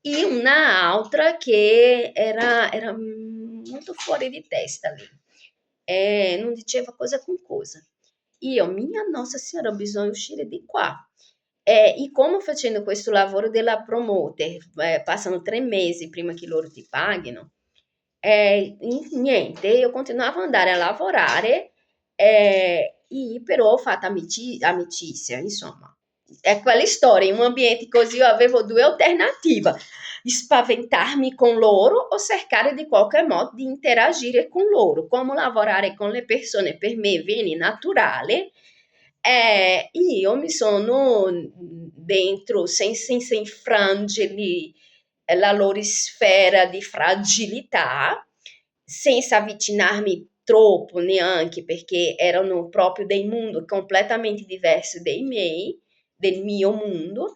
e un'altra che era molto fuori di testa lì, non diceva cosa con cosa. Io, minha Nossa Senhora, ho bisogno di uscire di qua. E come facendo questo lavoro della promoter, passano 3 mesi prima che loro ti paghino, niente, io continuavo ad andare a lavorare, e però ho fatto amicizia, insomma. È quella storia, in un ambiente così io avevo due alternative: spaventarmi con loro o cercare di qualche modo di interagire con loro. Come lavorare con le persone per me viene naturale, io mi sono dentro, senza infrangere la loro sfera di fragilità, senza avvicinarmi troppo neanche, perché erano proprio dei mondi completamente diversi dai miei, del mio mondo.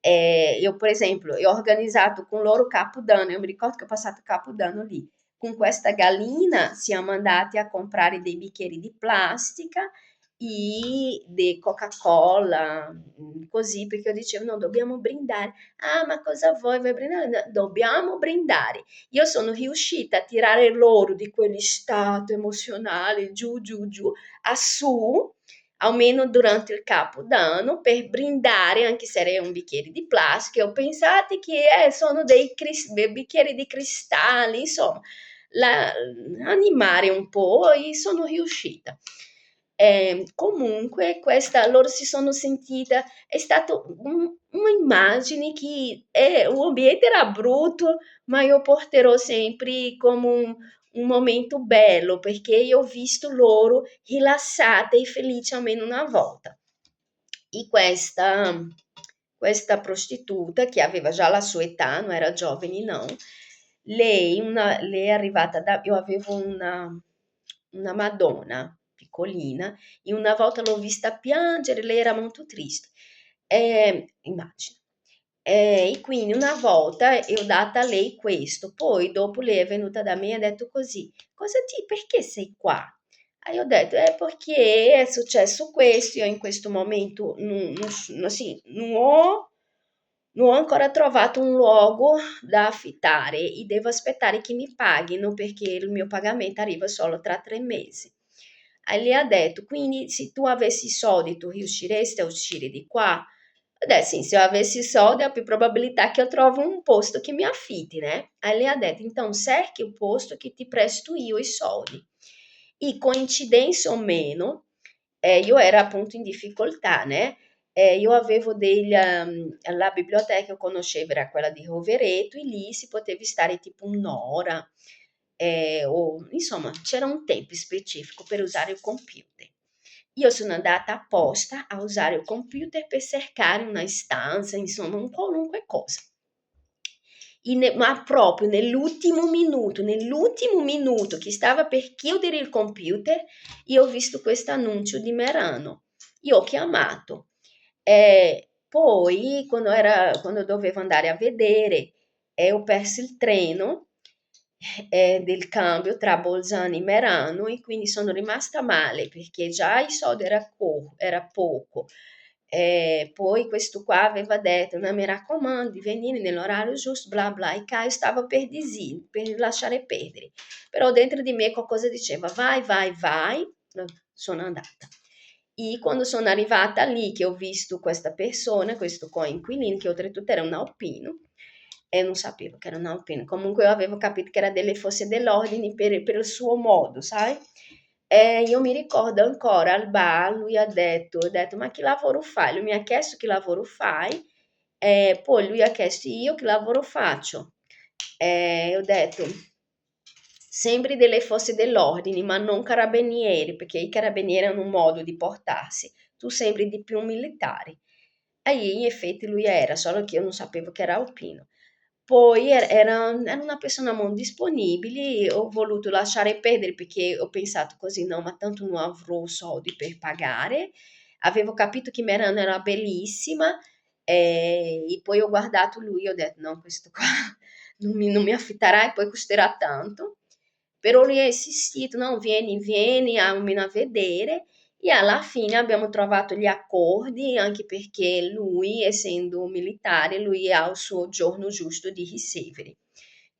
Io, per esempio, ho organizzato con loro Capodanno, io mi ricordo che ho passato Capodanno lì. Con questa gallina siamo andati a comprare dei bicchieri di plastica e di Coca-Cola, così, perché io dicevo, no, dobbiamo brindare. Ah, ma cosa vuoi? Vuoi brindare? No, dobbiamo brindare. Io sono riuscita a tirare loro di quegli stati emozionali, giù, giù, giù, a su, almeno durante il Capodanno, per brindare, anche se era un bicchiere di plastica. Ho pensato che sono dei bicchieri di cristalli, insomma, la, animare un po', e sono riuscita. Comunque, questa, loro si sono sentite, è stata un'immagine che l'ambiente era brutto, ma io porterò sempre come un momento bello, perché io ho visto loro rilassate e felici almeno una volta. E questa prostituta, che aveva già la sua età, non era giovane, no, lei è arrivata da... Io avevo una Madonna piccolina, e una volta l'ho vista piangere, lei era molto triste. Immagino. E quindi una volta ho dato a lei questo, poi dopo lei è venuta da me e ha detto così, perché sei qua? E io ho detto, perché è successo questo, io in questo momento sì, non ho ancora trovato un luogo da affittare e devo aspettare che mi paghino, perché il mio pagamento arriva solo tra 3 mesi. E lei ha detto, quindi se tu avessi soldi tu riusciresti a uscire di qua? Sì, se io avessi soldi ho più probabilità che io trovo un posto che mi affitti, né? E lei ha detto, então cerchi un posto che ti presto io i soldi. E coincidenza o meno, io ero appunto in difficoltà, né? Io avevo la biblioteca che io conoscevo era quella di Rovereto, e lì si poteva stare tipo un'ora, o insomma c'era un tempo specifico per usare il computer. Io sono andata apposta a usare il computer per cercare una stanza, insomma, un qualunque cosa. Ma proprio nell'ultimo minuto che stava per chiudere il computer, io ho visto questo annuncio di Merano. Io ho chiamato. Poi, quando dovevo andare a vedere, ho perso il treno del cambio tra Bolzano e Merano, e quindi sono rimasta male perché già i soldi era poco. Poi questo qua aveva detto, no, mi raccomando di venire nell'orario giusto, bla bla, e Caio stava per per lasciare perdere. Però dentro di me qualcosa diceva, vai, vai, vai. Sono andata. E quando sono arrivata lì, che ho visto questa persona, questo coinquilino, che oltretutto era un alpino, e non sapevo che era un alpino, comunque io avevo capito che era delle forze dell'ordine per il suo modo, sai? E io mi ricordo ancora al bar, lui ha detto, ma che lavoro fai? Lui mi ha chiesto che lavoro fai, e poi lui ha chiesto io che lavoro faccio. E ho detto, sembri delle forze dell'ordine, ma non carabinieri, perché i carabinieri hanno un modo di portarsi, tu sembri di più un militare. E in effetti lui era, solo che io non sapevo che era alpino. Poi era una persona molto disponibile, ho voluto lasciare perdere perché ho pensato così, no, ma tanto non avrò soldi per pagare. Avevo capito che Merano era bellissima, e poi ho guardato lui e ho detto, no, questo qua non mi affitterà e poi costerà tanto. Però lui ha insistito, no, vieni, almeno a vedere. e alla fine abbiamo trovato gli accordi, anche perché lui, essendo militare, lui ha il suo giorno giusto di ricevere.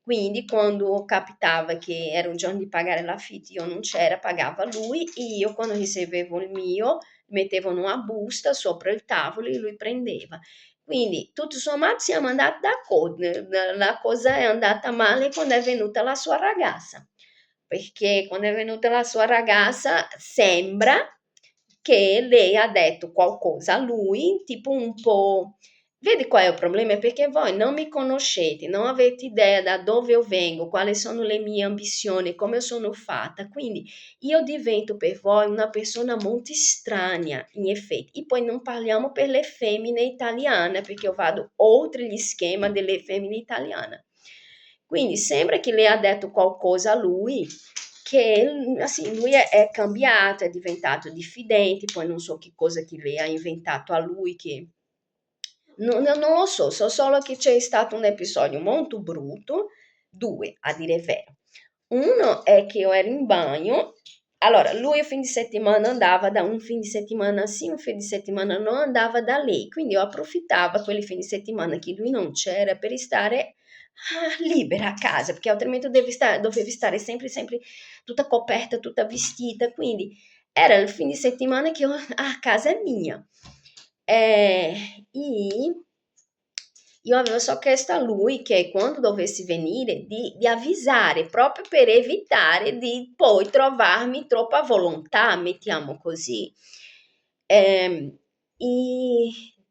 Quindi quando capitava che era un giorno di pagare l'affitto, io non c'era, pagava lui, e io quando ricevevo il mio, mettevo una busta sopra il tavolo e lui prendeva. Quindi tutto sommato siamo andati d'accordo, la cosa è andata male quando è venuta la sua ragazza, perché quando è venuta la sua ragazza sembra che lei ha detto qualcosa a lui, tipo un po'. Vedi qual è il problema? È perché voi non mi conoscete, non avete idea da dove io vengo, quali sono le mie ambizioni, come sono fatta, quindi io divento per voi una persona molto strana, in effetti. E poi non parliamo per le femmine italiane, perché io vado oltre gli schemi delle femmine italiane. Quindi sembra che lei ha detto qualcosa a lui, che assim, lui è cambiato, è diventato diffidente, poi non so che cosa che lei ha inventato a lui, che non lo so, so solo che c'è stato un episodio molto brutto, due a dire il vero. Uno è che io ero in bagno, allora lui il fin di settimana andava da un fin di settimana sì, un fin di settimana no, andava da lei, quindi io approfittavo quelli fin di settimana che lui non c'era per stare libera a casa, perché altrimenti dovevi stare sempre, sempre tutta coperta, tutta vestita, quindi era il fine settimana che io a casa è mia. E io avevo só chiesto a lui che quando dovessi venire di avvisare, proprio per evitare di poi trovarmi troppa volontà, mettiamo così. E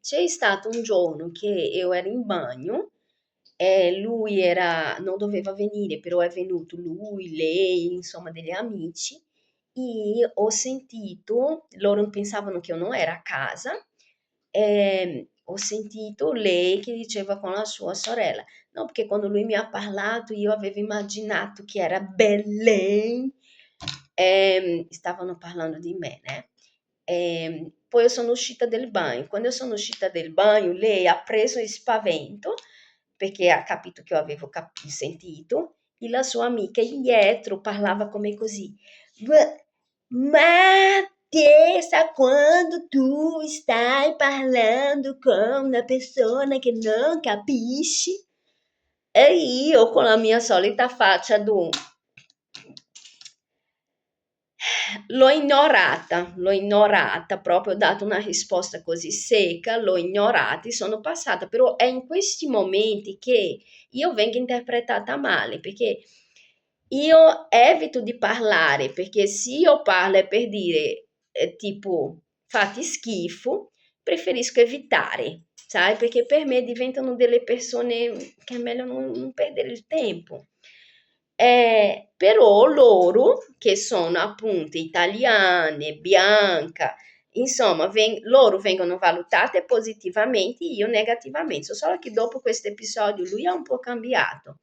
c'è stato un giorno che io ero in bagno e non doveva venire, però è venuto lui, lei, insomma, degli amici, e ho sentito, loro pensavano che io non era a casa, ho sentito lei che diceva con la sua sorella, no, perché quando lui mi ha parlato io avevo immaginato che era Belen, stavano parlando di me, né? Poi io sono uscita del bagno, quando io sono uscita del bagno lei ha preso il spavento perché ha capito che io avevo sentito e la sua amica indietro parlava come così. Ma Tessa, quando tu stai parlando con una persona che non capisci, e io con la mia solita faccia d'un l'ho ignorata, proprio ho dato una risposta così secca, l'ho ignorata e sono passata, però è in questi momenti che io vengo interpretata male, perché io evito di parlare, perché se io parlo è per dire tipo fatti schifo, preferisco evitare, sai? Perché per me diventano delle persone che è meglio non perdere il tempo. Però loro, che sono appunto italiane, bianca, insomma, loro vengono valutate positivamente, io negativamente. Solo che dopo questo episodio lui ha un po' cambiato.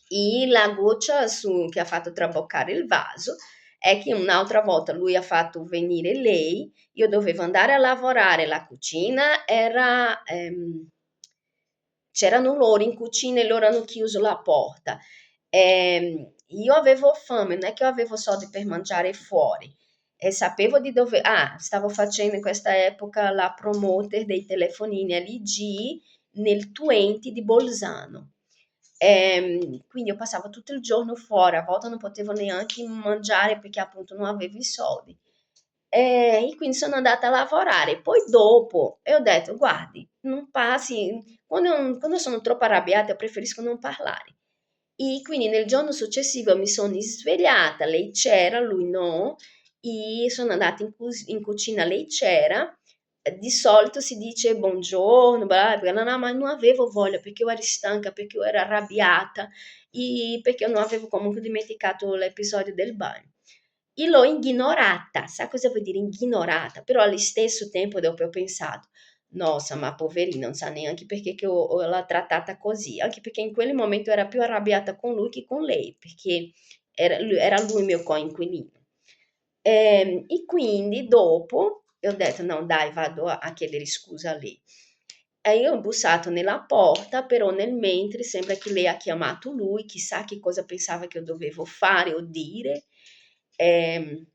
E la goccia che ha fatto traboccare il vaso è che un'altra volta lui ha fatto venire lei, io dovevo andare a lavorare, la cucina era, c'erano loro in cucina e loro hanno chiuso la porta. Io avevo fame, non è che io avevo soldi per mangiare fuori. E sapevo di dove. Ah, stavo facendo in questa epoca la promoter dei telefonini LG nel 20 di Bolzano. Quindi io passavo tutto il giorno fuori, a volte non potevo neanche mangiare perché appunto non avevo i soldi. E quindi sono andata a lavorare. Poi dopo e ho detto, guardi, non passi, quando sono troppo arrabbiata preferisco non parlare. E quindi nel giorno successivo mi sono svegliata, lei c'era, lui no, e sono andata in cucina, lei c'era. Di solito si dice buongiorno, bla bla bla, no, ma non avevo voglia perché io ero stanca, perché io ero arrabbiata e perché io non avevo comunque dimenticato l'episodio del bagno. E l'ho ignorata, sa cosa vuol dire ignorata? Però allo stesso tempo dopo ho pensato, nossa, ma poverina, non sa neanche perché che l'ho trattata così, anche perché in quel momento era più arrabbiata con lui che con lei, perché era lui il mio coinquilino. E quindi dopo ho detto, no dai, vado a chiedere scusa a lei. E io ho bussato nella porta, però nel mentre sembra che lei ha chiamato lui, chissà che cosa pensava che io dovevo fare o dire. Ehm,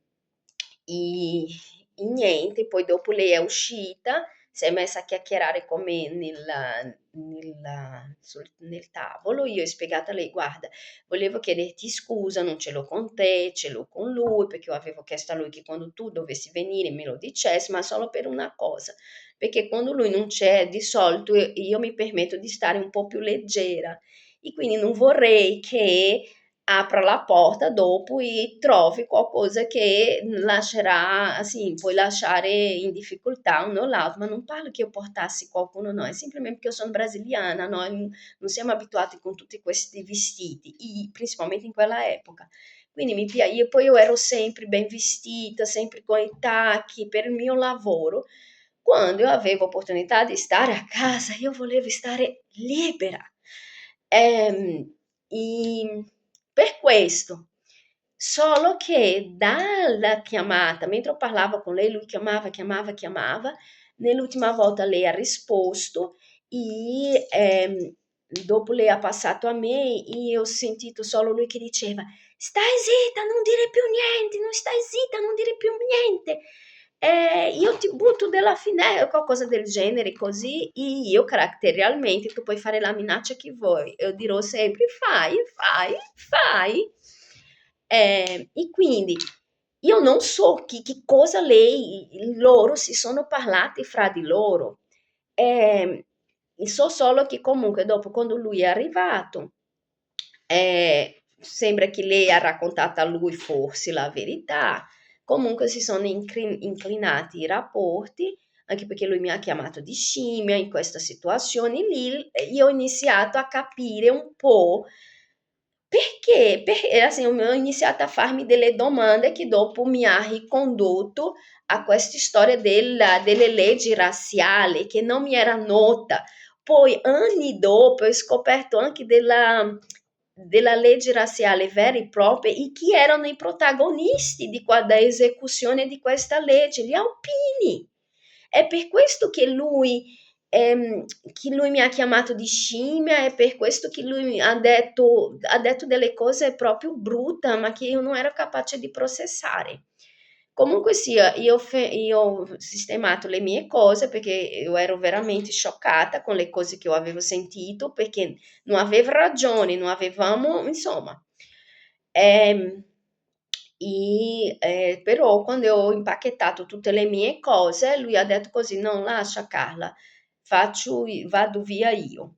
e, e niente, poi dopo lei è uscita, si è messa a chiacchierare con me nel tavolo, io ho spiegato a lei, guarda, volevo chiederti scusa, non ce l'ho con te, ce l'ho con lui, perché io avevo chiesto a lui che quando tu dovessi venire me lo dicessi, ma solo per una cosa, perché quando lui non c'è, di solito io mi permetto di stare un po' più leggera e quindi non vorrei che apra la porta dopo e trovi qualcosa che lascerà, sì, puoi lasciare in difficoltà uno o l'altro, ma non parlo che io portassi qualcuno, no, è semplicemente che io sono brasiliana, noi non siamo abituati con tutti questi vestiti, principalmente in quella epoca. Quindi mi piace, io poi io ero sempre ben vestita, sempre con i tacchi per il mio lavoro. Quando io avevo opportunità di stare a casa, io volevo stare libera. E per questo, solo che dalla chiamata, mentre io parlavo con lei, lui chiamava, nell'ultima volta lei ha risposto e dopo lei ha passato a me e io ho sentito solo lui che diceva stai zitta, non dire più niente, non stai zitta, non dire più niente. Io ti butto dalla finestra, qualcosa del genere, così, e io caratterialmente, tu puoi fare la minaccia che vuoi, io dirò sempre fai, fai, fai. E quindi io non so che cosa loro si sono parlati fra di loro. Eh, so solo che comunque dopo, quando lui è arrivato, sembra che lei ha raccontato a lui forse la verità, comunque si sono inclinati i rapporti, anche perché lui mi ha chiamato di scimmia in questa situazione lì, io ho iniziato a capire un po' perché assim, ho iniziato a farmi delle domande che dopo mi ha ricondotto a questa storia delle leggi razziali che non mi era nota. Poi anni dopo ho scoperto anche della legge razziale vera e propria e chi erano i protagonisti da esecuzione di questa legge, gli alpini. È per questo che lui mi ha chiamato di scimmia, è per questo che lui ha detto delle cose proprio brutte, ma che io non ero capace di processare. Comunque sia, io ho sistemato le mie cose perché io ero veramente scioccata con le cose che io avevo sentito, perché non avevo ragione, non avevamo, insomma. Ehm, però quando ho impacchettato tutte le mie cose, lui ha detto così, non lascia Carla, vado via io.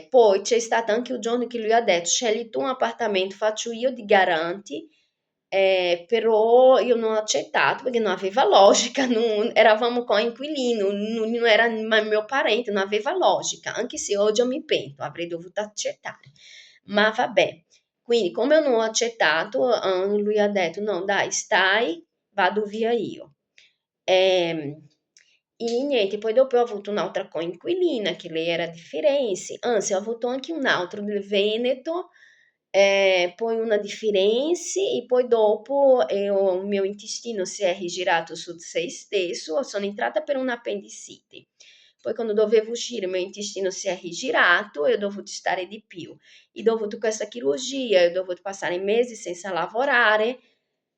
Poi c'è stato anche un giorno che lui ha detto, scegli tu un appartamento, faccio io di garanti, però io non ho accettato perché non aveva logica, eravamo coinquilini, non era mio parente, non aveva logica, anche se oggi io mi pento, avrei dovuto accettare. Ma vabbè, quindi come io non ho accettato, lui ha detto, no dai, stai, vado via io. Ehm, e niente, poi dopo ho avuto un'altra coinquilina che lei era di Firenze, anzi ho avuto anche un altro del Veneto, poi una di Firenze e poi dopo il mio intestino si è rigirato su se stesso, sono entrata per un'appendicite. Poi quando dovevo uscire il mio intestino si è rigirato e ho dovuto stare di più. E dovuto questa chirurgia, ho dovuto passare mesi senza lavorare,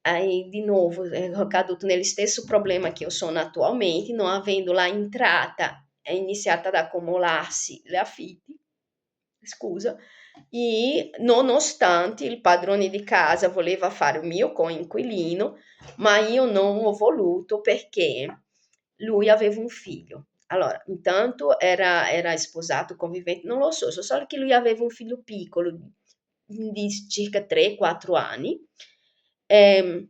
aí di nuovo ho caduto nello stesso problema che io sono attualmente, non avendo la entrata, è iniziata ad accumularsi le affitti, scusa, e nonostante il padrone di casa voleva fare il mio coinquilino, ma io non ho voluto perché lui aveva un figlio. Allora, intanto era sposato, convivente, non lo so, so solo che lui aveva un figlio piccolo di circa 3-4 anni. Ehm,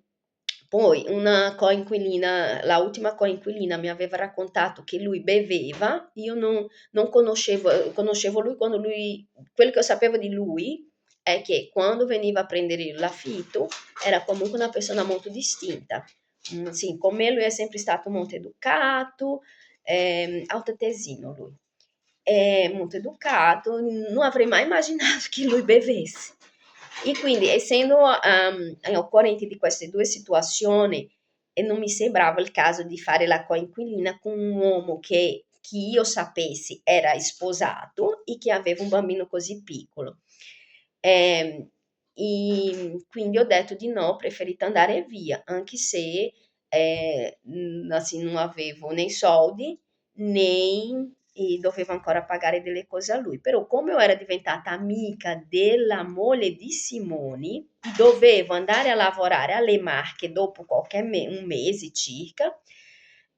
Poi una coinquilina, la ultima coinquilina mi aveva raccontato che lui beveva, io non conoscevo lui quando lui, quello che io sapevo di lui è che quando veniva a prendere l'affitto era comunque una persona molto distinta. Sì, con me lui è sempre stato molto educato, altoatesino lui, è molto educato, non avrei mai immaginato che lui bevesse. E quindi, essendo al corrente di queste due situazioni, e non mi sembrava il caso di fare la coinquilina con un uomo che io sapessi era sposato e che aveva un bambino così piccolo. E quindi ho detto di no, ho preferito andare via, anche se assim, non avevo né soldi, né e dovevo ancora pagare delle cose a lui. Però come io era diventata amica della moglie di Simoni, dovevo andare a lavorare alle Marche dopo un mese circa.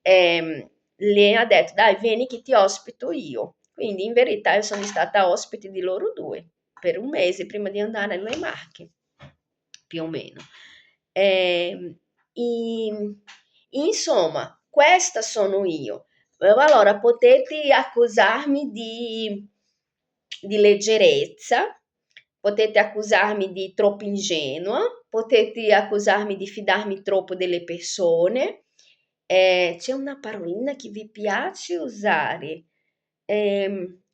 Lei ha detto, dai, vieni che ti ospito io. Quindi in verità io sono stata ospite di loro due per un mese prima di andare alle Marche, più o meno. Ehm, in- insomma, questa sono io. Allora, potete accusarmi di leggerezza, potete accusarmi di troppo ingenua, potete accusarmi di fidarmi troppo delle persone. C'è una parolina che vi piace usare?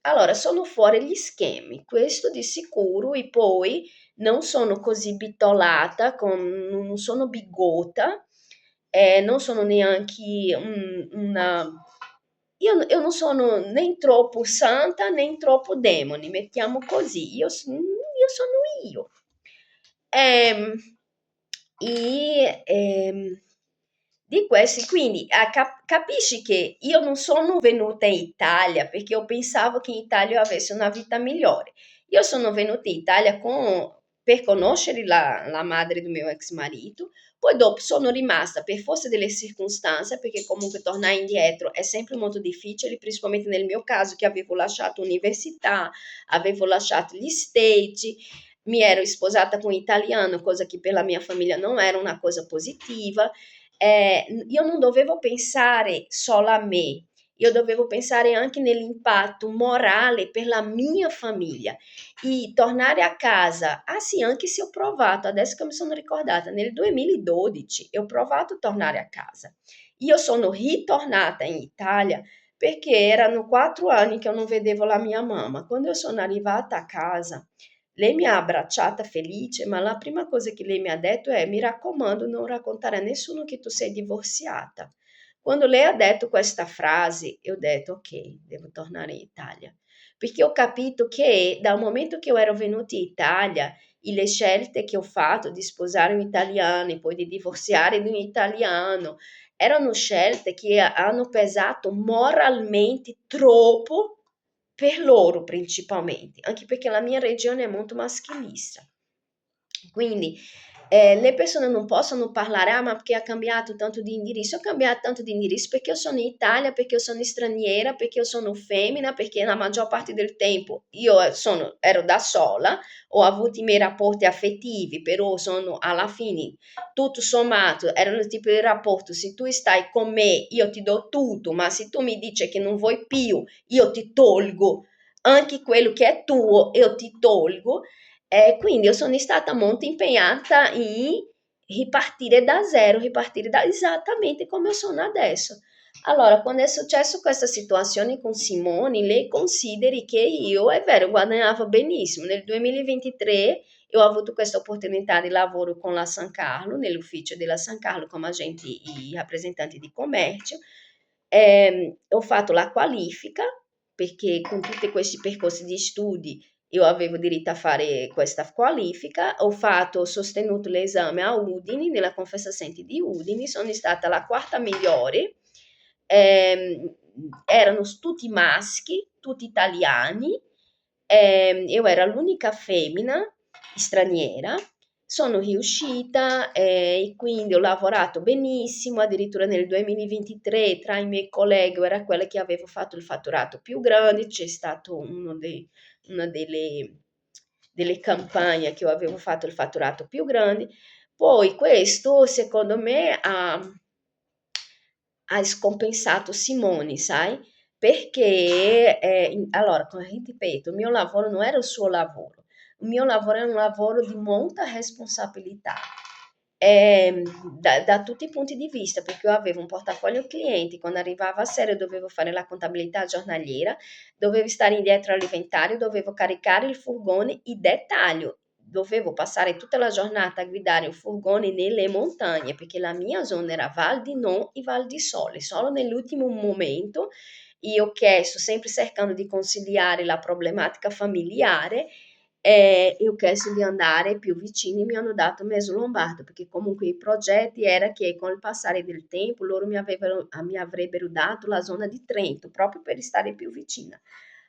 Allora, sono fuori gli schemi, questo di sicuro, e poi non sono così bitolata, non sono bigota, non sono neanche una... Io non sono né troppo santa né troppo demone, mettiamo così, io sono io. Ehm, e di questi, quindi capisci che io non sono venuta in Italia perché io pensavo che in Italia io avessi una vita migliore. Io sono venuta in Italia per conoscere la madre del mio ex marito, poi dopo sono rimasta per forza delle circostanze, perché comunque tornare indietro è sempre molto difficile, principalmente nel mio caso che avevo lasciato l'università, avevo lasciato gli stage, mi ero sposata con un italiano, cosa che per la mia famiglia non era una cosa positiva. Io non dovevo pensare solo a me, io dovevo pensare anche nell'impatto morale per la mia famiglia. E tornare a casa, ah sì, anche se ho provato, adesso che mi sono ricordata, nel 2012 ho provato a tornare a casa. Io sono ritornata in Italia perché erano 4 anni che io non vedevo la mia mamma. Quando io sono arrivata a casa, lei mi ha abbracciata felice, ma la prima cosa che lei mi ha detto è: mi raccomando, non raccontare a nessuno che tu sei divorziata. Quando lei ha detto questa frase, io ho detto: ok, devo tornare in Italia. Perché ho capito che dal momento che io ero venuta in Italia e le scelte che ho fatto di sposare un italiano e poi di divorziare di un italiano erano scelte che hanno pesato moralmente troppo per loro principalmente, anche perché la mia regione è molto maschilista. Quindi le persone non possono parlare, ah, ma perché ha cambiato tanto di indirizzo? Ho cambiato tanto di indirizzo perché io sono in Italia, perché io sono straniera, perché io sono femmina, perché la maggior parte del tempo ero da sola, ho avuto i miei rapporti affettivi, però sono alla fine, tutto sommato, erano il tipo di rapporto, se tu stai con me, io ti do tutto, ma se tu mi dici che non vuoi più, io ti tolgo anche quello che è tuo, io ti tolgo. Quindi io sono stata molto impegnata in ripartire da zero, ripartire da esattamente come sono adesso. Allora, quando è successo questa situazione con Simone, lei consideri che io, è vero, guadagnavo benissimo. Nel 2023 io ho avuto questa opportunità di lavoro con la San Carlo, nell'ufficio della San Carlo come agenti e rappresentanti di commercio. Ho fatto la qualifica perché con tutti questi percorsi di studi io avevo diritto a fare questa qualifica, ho sostenuto l'esame a Udine, nella Confesercenti di Udine, sono stata la quarta migliore, ehm, erano tutti maschi, tutti italiani, io ero l'unica femmina straniera, sono riuscita e quindi ho lavorato benissimo, addirittura nel 2023 tra i miei colleghi io era quella che avevo fatto il fatturato più grande, c'è stato una delle campagne che io avevo fatto il fatturato più grande. Poi questo secondo me ha scompensato Simone, sai? Perché, allora, come ripeto, il mio lavoro non era il suo lavoro, il mio lavoro è un lavoro di molta responsabilità, da tutti i punti di vista, perché io avevo un portafoglio clienti, quando arrivava a sera dovevo fare la contabilità giornaliera, dovevo stare indietro all'inventario, dovevo caricare il furgone, i dettagli, dovevo passare tutta la giornata a guidare un furgone nelle montagne, perché la mia zona era Val di Non e Val di Sole. Solo nell'ultimo momento io che sto sempre cercando di conciliare la problematica familiare, io ho chiesto di andare più vicini, mi hanno dato Mesolombardo, perché comunque i progetti era che con il passare del tempo loro mi avrebbero dato la zona di Trento, proprio per stare più vicina.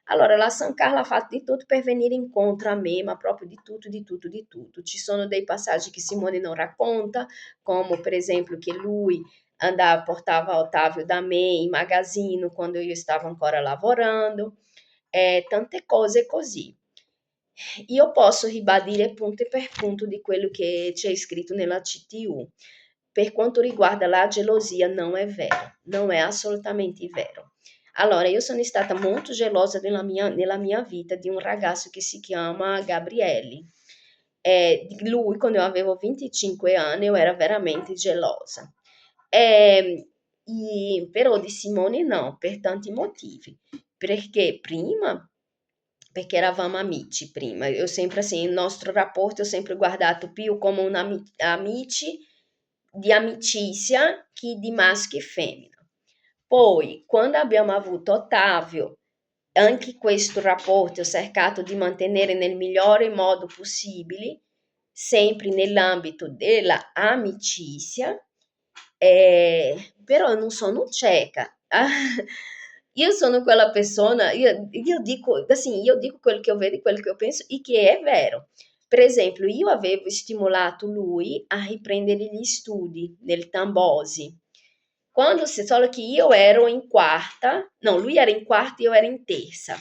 Allora la San Carlo ha fatto di tutto per venire incontro a me, ma proprio di tutto, di tutto, di tutto. Ci sono dei passaggi che Simone non racconta, come per esempio che lui andava, portava Ottavio da me in magazzino quando io stavo ancora lavorando, tante cose così. Io posso ribadire punto per punto di quello che c'è scritto nella CTU. Per quanto riguarda la gelosia, non è vero, non è assolutamente vero. Allora, io sono stata molto gelosa nella mia vita di un ragazzo che si chiama Gabrielli. Di lui, quando io avevo 25 anni, io era veramente gelosa. Però di Simone no, per tanti motivi. Perché prima, perché eravamo amici prima, io sempre assim, il nostro rapporto ho sempre guardato più come amici di amicizia che di maschio e femmina. Poi, quando abbiamo avuto Ottavio, anche questo rapporto ho cercato di mantenere nel migliore modo possibile, sempre nell'ambito della amicizia, però non sono cieca. Io sono quella persona, io dico quello che io vedo, quello che io penso e che è vero. Per esempio, io avevo stimolato lui a riprendere gli studi nel Tambosi. Solo che io ero in quarta, no, lui era in quarta, io ero in terza.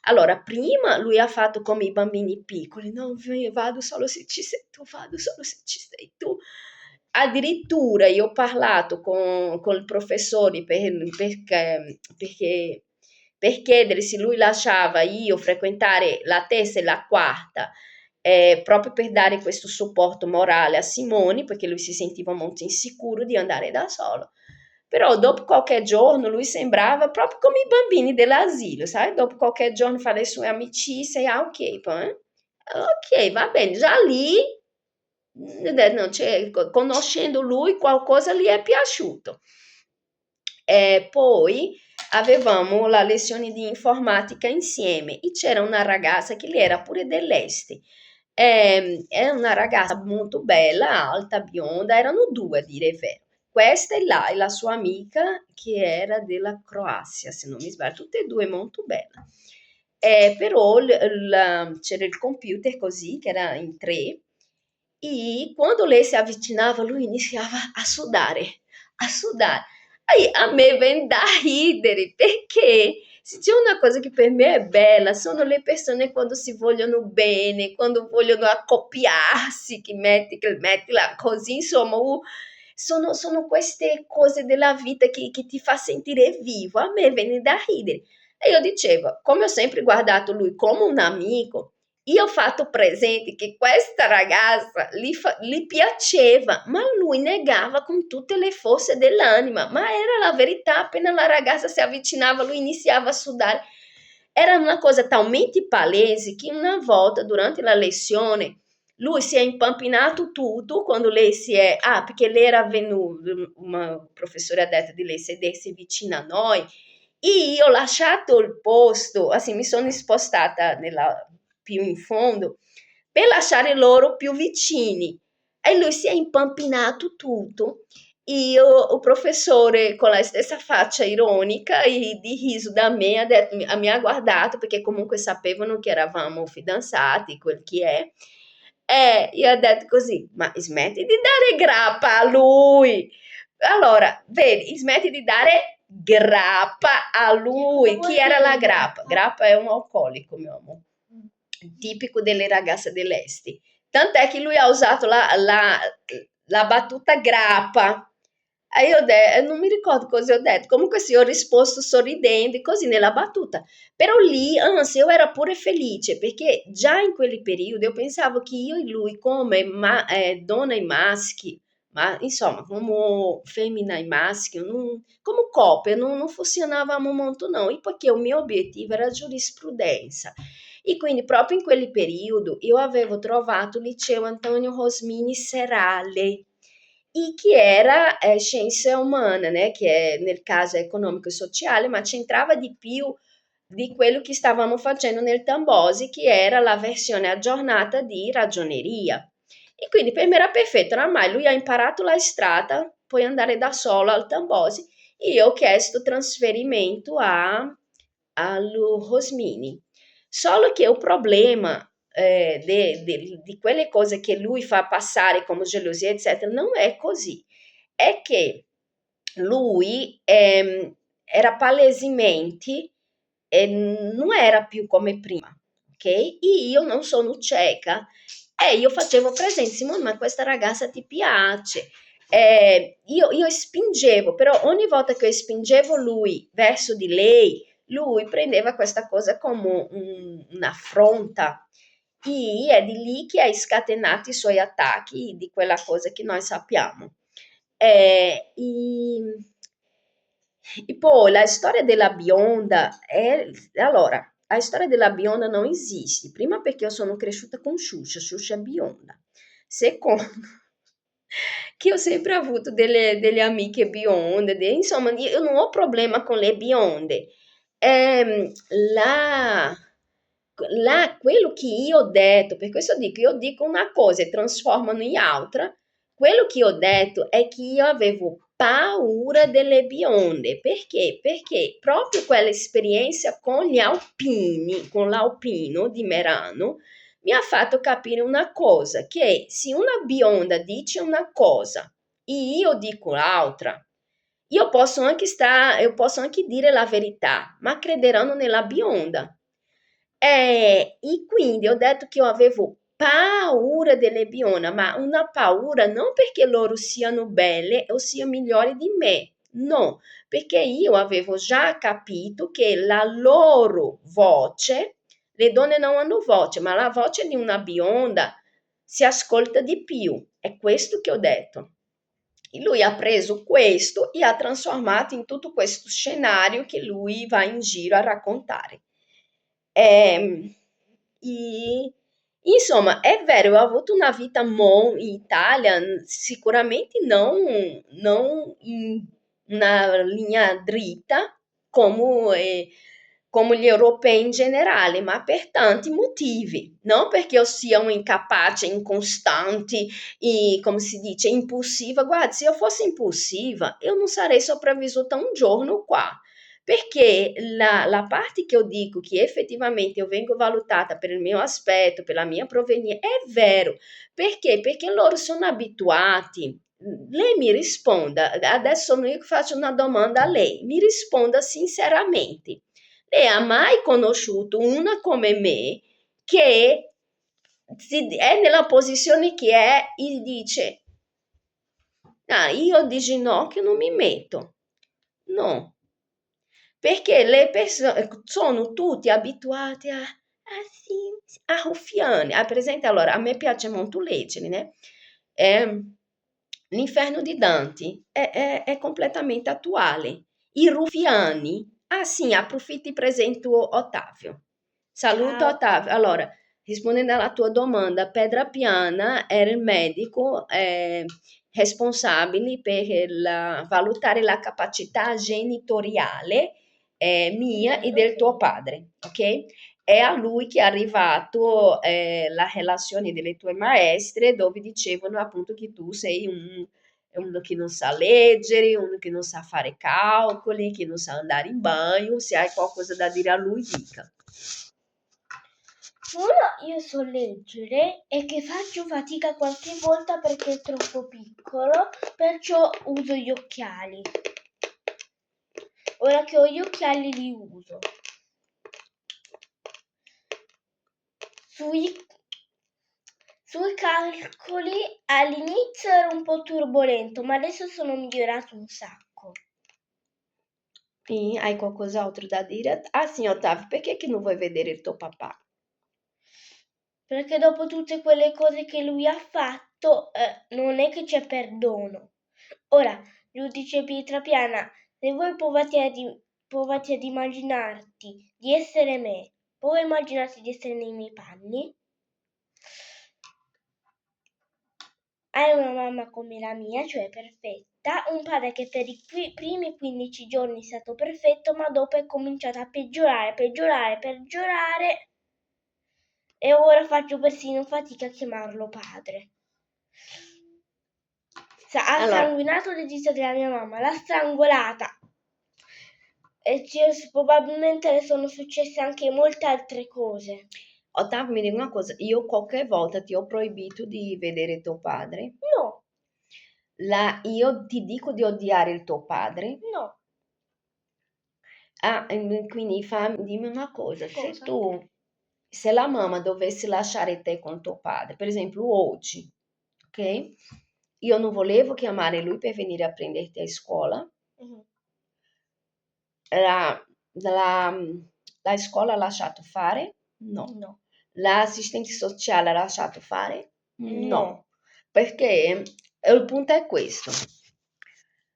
Allora, prima lui ha fatto come i bambini piccoli, no, vado solo se ci sei tu, vado solo se ci sei tu. Addirittura io ho parlato con il professore per chiedere se lui lasciava io frequentare la terza e la quarta, proprio per dare questo supporto morale a Simone, perché lui si sentiva molto insicuro di andare da solo. Però dopo qualche giorno lui sembrava proprio come i bambini dell'asilo, sai? Dopo qualche giorno fa le sue amicizie, ok, poi, ok, va bene, già lì, no, cioè, conoscendo lui qualcosa gli è piaciuto. E poi avevamo la lezione di informatica insieme e c'era una ragazza che lei era pure dell'est. Era una ragazza molto bella, alta, bionda, erano due a dire il vero. Questa e la sua amica che era della Croazia, se non mi sbaglio, tutte e due molto belle. Però c'era il computer così, che era in tre, e quando lei si avvicinava lui iniziava a sudare, a sudare. A me viene da ridere perché se c'è una cosa che per me è bella sono le persone quando si vogliono bene, quando vogliono accoppiarsi, che mettila così, insomma, sono queste cose della vita che ti fa sentire vivo. A me viene da ridere. E io dicevo, come ho sempre guardato lui come un amico, io ho fatto presente che questa ragazza gli piaceva, ma lui negava con tutte le forze dell'anima. Ma era la verità, appena la ragazza si avvicinava, lui iniziava a sudare. Era una cosa talmente palese che una volta durante la lezione lui si è impampinato tutto quando lei si è... Ah, perché lei era venuta, una professore ha detto di lei sedesse vicino a noi e io ho lasciato il posto, assim, mi sono spostata più in fondo per lasciare loro più vicini. E lui si è impampinato tutto. Il professore con la stessa faccia ironica e di riso da me mi ha guardato perché comunque sapevano che eravamo fidanzati, quel che è. E io ho detto così, ma smetti di dare grappa a lui. Allora, vedi, smetti di dare grappa a lui. Chi era la grappa? Grappa è un alcolico, mio amore, tipico delle ragazze dell'est. Tant'è che lui ha usato la battuta grappa. E io non mi ricordo cosa ho detto, comunque sì, ho risposto sorridendo, così nella battuta. Però lì, anzi, io ero pure felice perché già in quel periodo io pensavo che io e lui, come donna e maschi, ma insomma, come femmina e maschio, come coppia, non funzionavamo molto noi, perché il mio obiettivo era giurisprudenza. E quindi proprio in quel periodo io avevo trovato il liceo Antonio Rosmini Serale, e che era scienze umane, né? Che nel caso è economico e sociale, ma c'entrava di più di quello che stavamo facendo nel Tambosi, che era la versione aggiornata di ragioneria. E quindi per me era perfetto, oramai lui ha imparato la strada, puoi andare da solo al Tambosi. Io ho chiesto trasferimento allo Rosmini. Solo che o problema di quelle cose che lui fa passare come gelosia, eccetera, non è così. È che lui era palesemente, non era più come prima, ok? Io non sono cieca e io facevo presente, Simone, ma questa ragazza ti piace? Io spingevo, però ogni volta che spingevo lui verso di lei, lui prendeva questa cosa come un'affronta. E è di lì che hai scatenato i suoi attacchi di quella cosa che noi sappiamo. E poi la storia della bionda è, allora, la storia della bionda non esiste. Prima perché io sono cresciuta con Xuxa è bionda. Secondo, che ho sempre avuto delle amiche bionde, insomma, io non ho problema con le bionde. Ehm, la, quello che io ho detto, per questo dico, io dico una cosa e trasformano in altra, quello che ho detto è che io avevo paura delle bionde, perché? Perché proprio quell'esperienza con gli alpini, con l'alpino di Merano, mi ha fatto capire una cosa, che se una bionda dice una cosa e io dico l'altra, io posso anche dire la verità, ma crederanno nella bionda. E quindi ho detto che io avevo paura delle bionde, ma una paura non perché loro siano belle o siano migliori di me, no, perché io avevo già capito che la loro voce, le donne non hanno voce, ma la voce di una bionda si ascolta di più. È questo che ho detto. E lui ha preso questo e ha trasformato in tutto questo scenario che lui va in giro a raccontare. Ehm, e, insomma, è vero, ho avuto una vita in Italia, sicuramente non in una linea dritta come, come gli europei in generale, ma per tanti motivi, non perché io sia un incapace, incostante e, come si dice, impulsiva. Guarda, se io fossi impulsiva, io non sarei sopravvissuta un giorno qua. Perché la parte che io dico che effettivamente io vengo valutata per il mio aspetto, per la mia provenienza, è vero. Perché? Perché loro sono abituati. Lei mi risponda, adesso io faccio una domanda a lei, mi risponda sinceramente. Lei ha mai conosciuto una come me che è nella posizione che è e dice, ah, io di ginocchio non mi metto. No, perché le persone sono tutti abituati sì, a ruffiani. Ah, presente? Allora, a me piace molto leggere, né? L'Inferno di Dante è completamente attuale. I ruffiani, ah sì, approfitti presento Ottavio. Saluto Ciao. Ottavio. Allora, rispondendo alla tua domanda, Pedra Piana era il medico responsabile per valutare la capacità genitoriale mia e del tuo padre, ok? È a lui che è arrivato la relazione delle tue maestre dove dicevano appunto che tu sei uno che non sa leggere, uno che non sa fare calcoli, che non sa andare in bagno. Se hai qualcosa da dire a lui, dica. Uno, io so leggere e che faccio fatica qualche volta perché è troppo piccolo, perciò uso gli occhiali. Ora che ho gli occhiali li uso. Sui, sui calcoli all'inizio ero un po' turbolento, ma adesso sono migliorato un sacco. E hai qualcos'altro da dire? Ah, sì, Ottavio, perché che non vuoi vedere il tuo papà? Perché dopo tutte quelle cose che lui ha fatto, non è che c'è perdono. Ora, giudice Pietrapiana, se voi provate ad immaginarti di essere me, prova a immaginarti di essere nei miei panni. Hai una mamma come la mia, cioè perfetta. da un padre che per i primi 15 giorni è stato perfetto, ma dopo è cominciato a peggiorare e ora faccio persino fatica a chiamarlo padre. Ha Allora, sanguinato il regista della mia mamma, l'ha strangolata. E probabilmente le sono successe anche molte altre cose. Ottavio, mi dica una cosa, io qualche volta ti ho proibito di vedere tuo padre? No, Io ti dico di odiare il tuo padre? no. Ah, quindi dimmi una cosa, Cosa? se la mamma dovesse lasciare te con tuo padre, per esempio oggi, ok? Io non volevo chiamare lui per venire a prenderti a scuola, Mhm. la, la, la scuola ha lasciato fare? No. No. L'assistente sociale ha lasciato fare? No. No. Perché il punto è questo.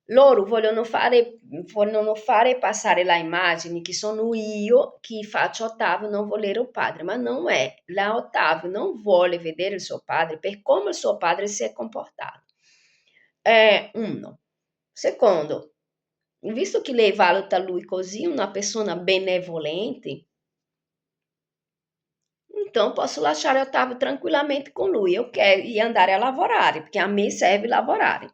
Loro vogliono fare passare la immagine che sono io che faccio Ottavio non volere il padre, ma non è. La Ottavio non vuole vedere il suo padre per come il suo padre si è comportato. È uno. Secondo, visto che lei valuta lui così, una persona benevolente, então posso lasciare Ottavio tranquillamente con lui. Eu quero ir andare a lavorare, perché a me serve lavorare.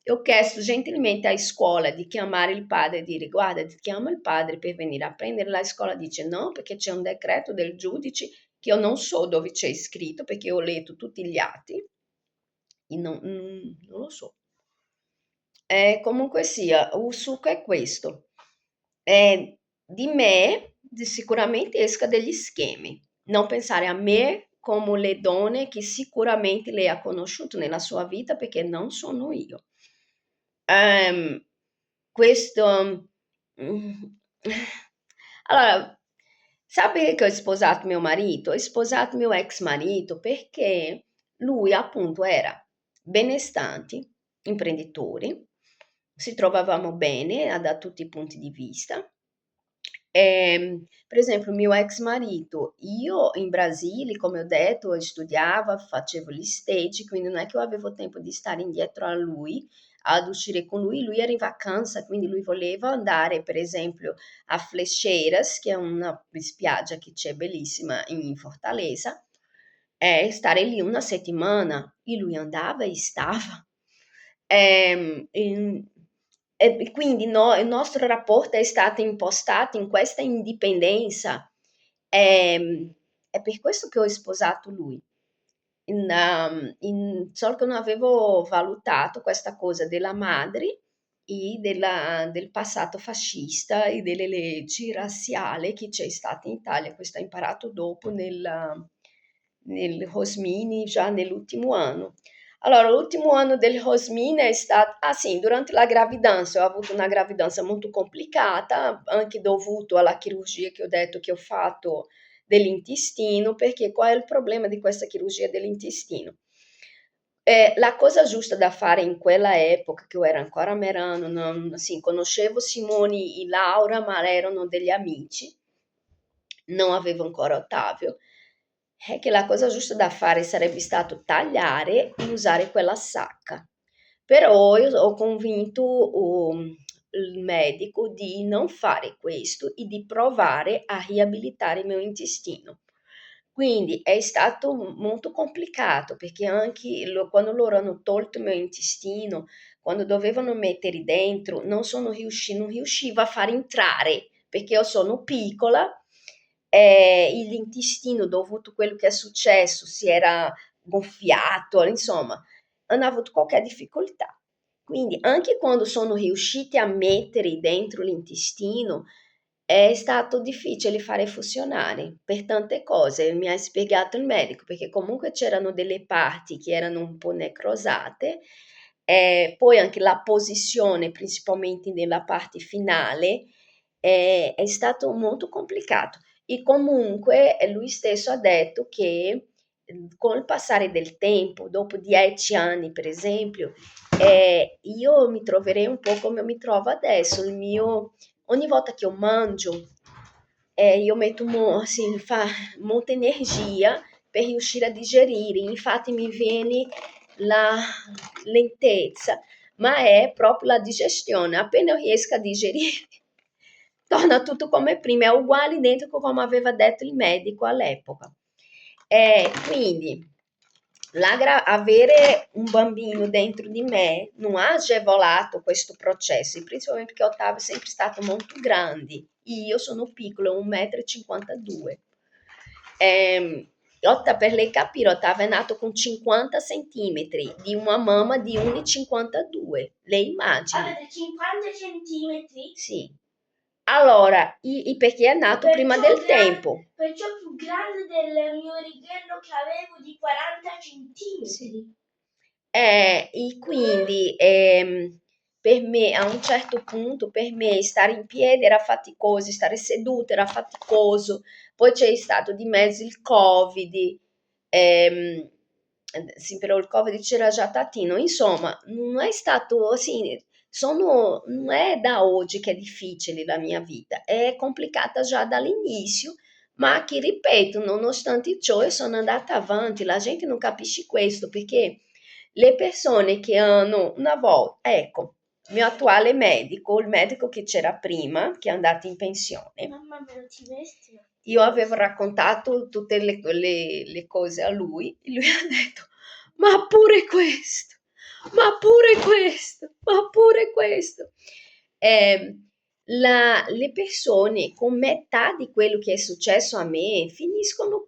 Eu ho chiesto gentilmente à scuola di chiamare il padre e dire guarda, ti chiamo il padre per venire a prendere. La scuola dice no, perché c'è un decreto del giudice che io non so dove c'è scritto, perché ho letto tutti gli atti e non lo so. Comunque sia, il succo è questo. Di me sicuramente esca degli schemi. Non pensare a me come le donne che sicuramente lei ha conosciuto nella sua vita perché non sono io. Ehm, questo... mm, Allora, sapete che ho sposato mio marito? Ho sposato mio ex marito perché lui appunto era benestante, imprenditore, si trovavamo bene da tutti i punti di vista. Per esempio, il mio ex marito, io in Brasile, come ho detto, studiavo, facevo gli stage, quindi non è che io avevo tempo di stare indietro a lui, ad uscire con lui era in vacanza, quindi lui voleva andare, per esempio, a Flecheiras, che è una spiaggia che c'è bellissima in Fortaleza, e stare lì una settimana. E lui andava e stava. E quindi il nostro rapporto è stato impostato in questa indipendenza. È per questo che ho sposato lui. Solo che non avevo valutato questa cosa della madre e del passato fascista e delle leggi razziali che c'è stata in Italia. Questo ho imparato dopo nel Rosmini, già nell'ultimo anno. Allora, l'ultimo anno del Rosmini è stato, ah sì, durante la gravidanza, ho avuto una gravidanza molto complicata, anche dovuto alla chirurgia che ho detto che ho fatto dell'intestino, perché qual è il problema di questa chirurgia dell'intestino? La cosa giusta da fare in quella epoca, che io ero ancora a Merano, sì, conoscevo Simone e Laura, ma erano degli amici, non avevo ancora Ottavio, è che la cosa giusta da fare sarebbe stato tagliare e usare quella sacca. Però io ho convinto il medico di non fare questo e di provare a riabilitare il mio intestino. Quindi è stato molto complicato perché anche quando loro hanno tolto il mio intestino, quando dovevano mettere dentro, non riuscivo a far entrare perché io sono piccola e l'intestino, dovuto a quello che è successo, si era gonfiato, insomma, hanno avuto qualche difficoltà. Quindi anche quando sono riusciti a mettere dentro l'intestino, è stato difficile fare funzionare per tante cose, mi ha spiegato il medico, perché comunque c'erano delle parti che erano un po' necrosate, e poi anche la posizione, principalmente nella parte finale, è stato molto complicato. E comunque lui stesso ha detto che con il passare del tempo, dopo 10 anni per esempio, io mi troverei un po' come mi trovo adesso, ogni volta che io mangio, io metto assim, molta energia per riuscire a digerire, infatti mi viene la lentezza, ma è proprio la digestione. Appena io riesco a digerire, torna tutto come prima, è uguale identico come aveva detto il medico all'epoca. Quindi avere un bambino dentro di me non ha agevolato questo processo, principalmente perché Ottavio è sempre stato molto grande. Io sono piccola, 1,52 m. Lotta per lei capire, Ottavio è nato con 50 centimetri di una mamma di 1,52 m. Lei immagina? Avete 50 centimetri? Sì. Allora, perché è nato prima del tempo. Perciò più grande del mio righello che avevo di 40 centimetri. Sì. E quindi per me, a un certo punto, per me stare in piedi era faticoso, stare seduto era faticoso, poi c'è stato di mezzo il Covid, ehm, sì, però il Covid c'era già tatino, insomma, non è stato, sì, non è da oggi che è difficile la mia vita, è complicata già dall'inizio, ma che ripeto, nonostante ciò, io sono andata avanti, la gente non capisce questo perché le persone che hanno una volta, ecco, il mio attuale medico, il medico che c'era prima, che è andato in pensione, Mamma me lo ti vesti? io avevo raccontato tutte le cose a lui e lui ha detto, ma pure questo, ma pure questo, ma pure questo. Le persone con metà di quello che è successo a me finiscono.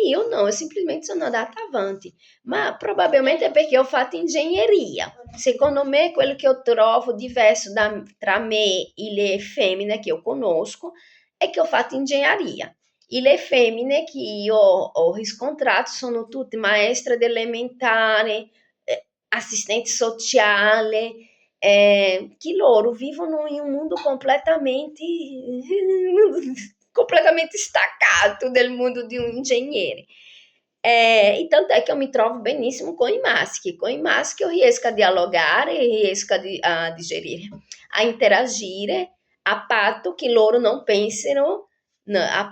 Io no, semplicemente sono andata avanti, ma probabilmente perché ho fatto ingegneria. Secondo me, quello che io trovo diverso tra me e le femmine che io conosco è che ho fatto ingegneria. E le femmine che io ho riscontrato sono tutte maestre dell'elementare, assistenti sociali, che loro vivono in un mondo completamente staccato dal mondo di un ingegnere. E tant'è che io mi trovo benissimo con i maschi io riesco a dialogare, riesco a digerire, a interagire, a patto che loro non pensino, no, a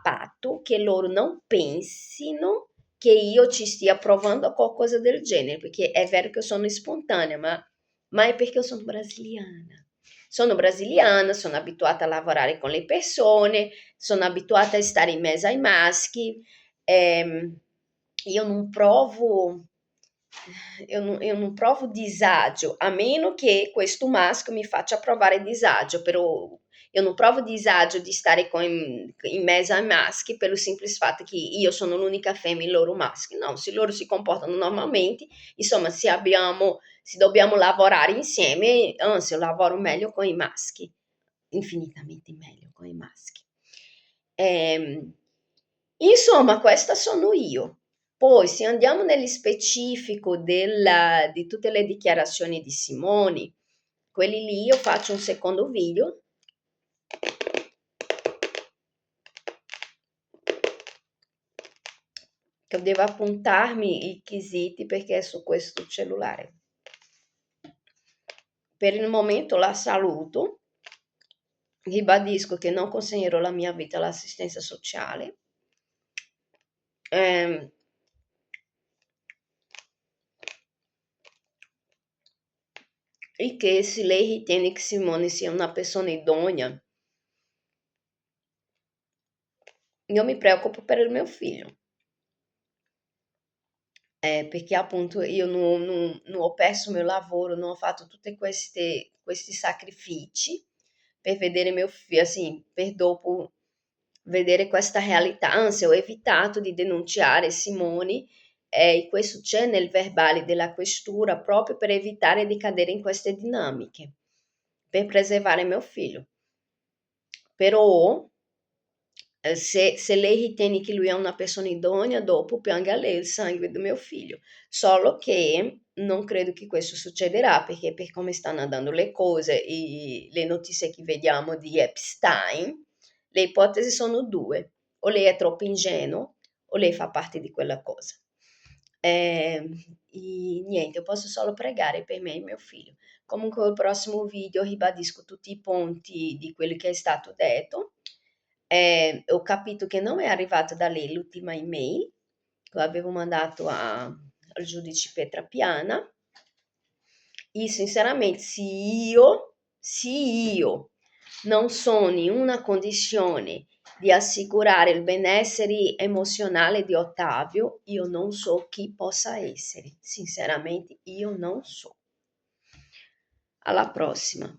patto che loro non pensino che io ci stia provando a qualcosa del genere, perché è vero che io sono spontanea, ma è perché io sono brasiliana. Sono brasiliana, sono abituata a lavorare con le persone, sono abituata a stare in mezzo ai maschi. ehm, io non provo, io non provo disagio, a meno che questo maschio mi faccia provare disagio, però io non provo disagio di stare in mezzo ai maschi per il semplice fatto che io sono l'unica femmina e loro maschi. No, se loro si comportano normalmente, insomma, se dobbiamo lavorare insieme, anzi, io lavoro meglio con i maschi, infinitamente meglio con i maschi. Ehm, insomma, questa sono io. Poi, se andiamo nello specifico di tutte le dichiarazioni di Simoni, quelli lì io faccio un secondo video che devo appuntarmi i quesiti perché è su questo cellulare. Per il momento la saluto, ribadisco che non consegnerò la mia vita all'assistenza sociale. Ehm, e che se lei ritiene che Simone sia una persona idonea, io mi preoccupo per il mio figlio. Perché appunto io non ho perso il mio lavoro, non ho fatto tutti questi sacrifici per vedere mio figlio, assim, per dopo vedere questa realtà. Anzi, ho evitato di denunciare Simone, e questo c'è nel verbale della questura proprio per evitare di cadere in queste dinamiche, per preservare mio figlio. Però se lei ritiene che lui è una persona idonea, dopo pianga lei il sangue del mio figlio. Solo che non credo che questo succederà perché per come stanno andando le cose e le notizie che vediamo di Epstein, le ipotesi sono due: o lei è troppo ingenuo o lei fa parte di quella cosa. E niente, posso solo pregare per me e mio figlio. Comunque il prossimo video ribadisco tutti i punti di quello che è stato detto. Ho capito che non è arrivata da lei l'ultima email che avevo mandato al giudice Petrapiana e sinceramente se io non sono in una condizione di assicurare il benessere emozionale di Ottavio, io non so chi possa essere. Sinceramente, io non so. Alla prossima.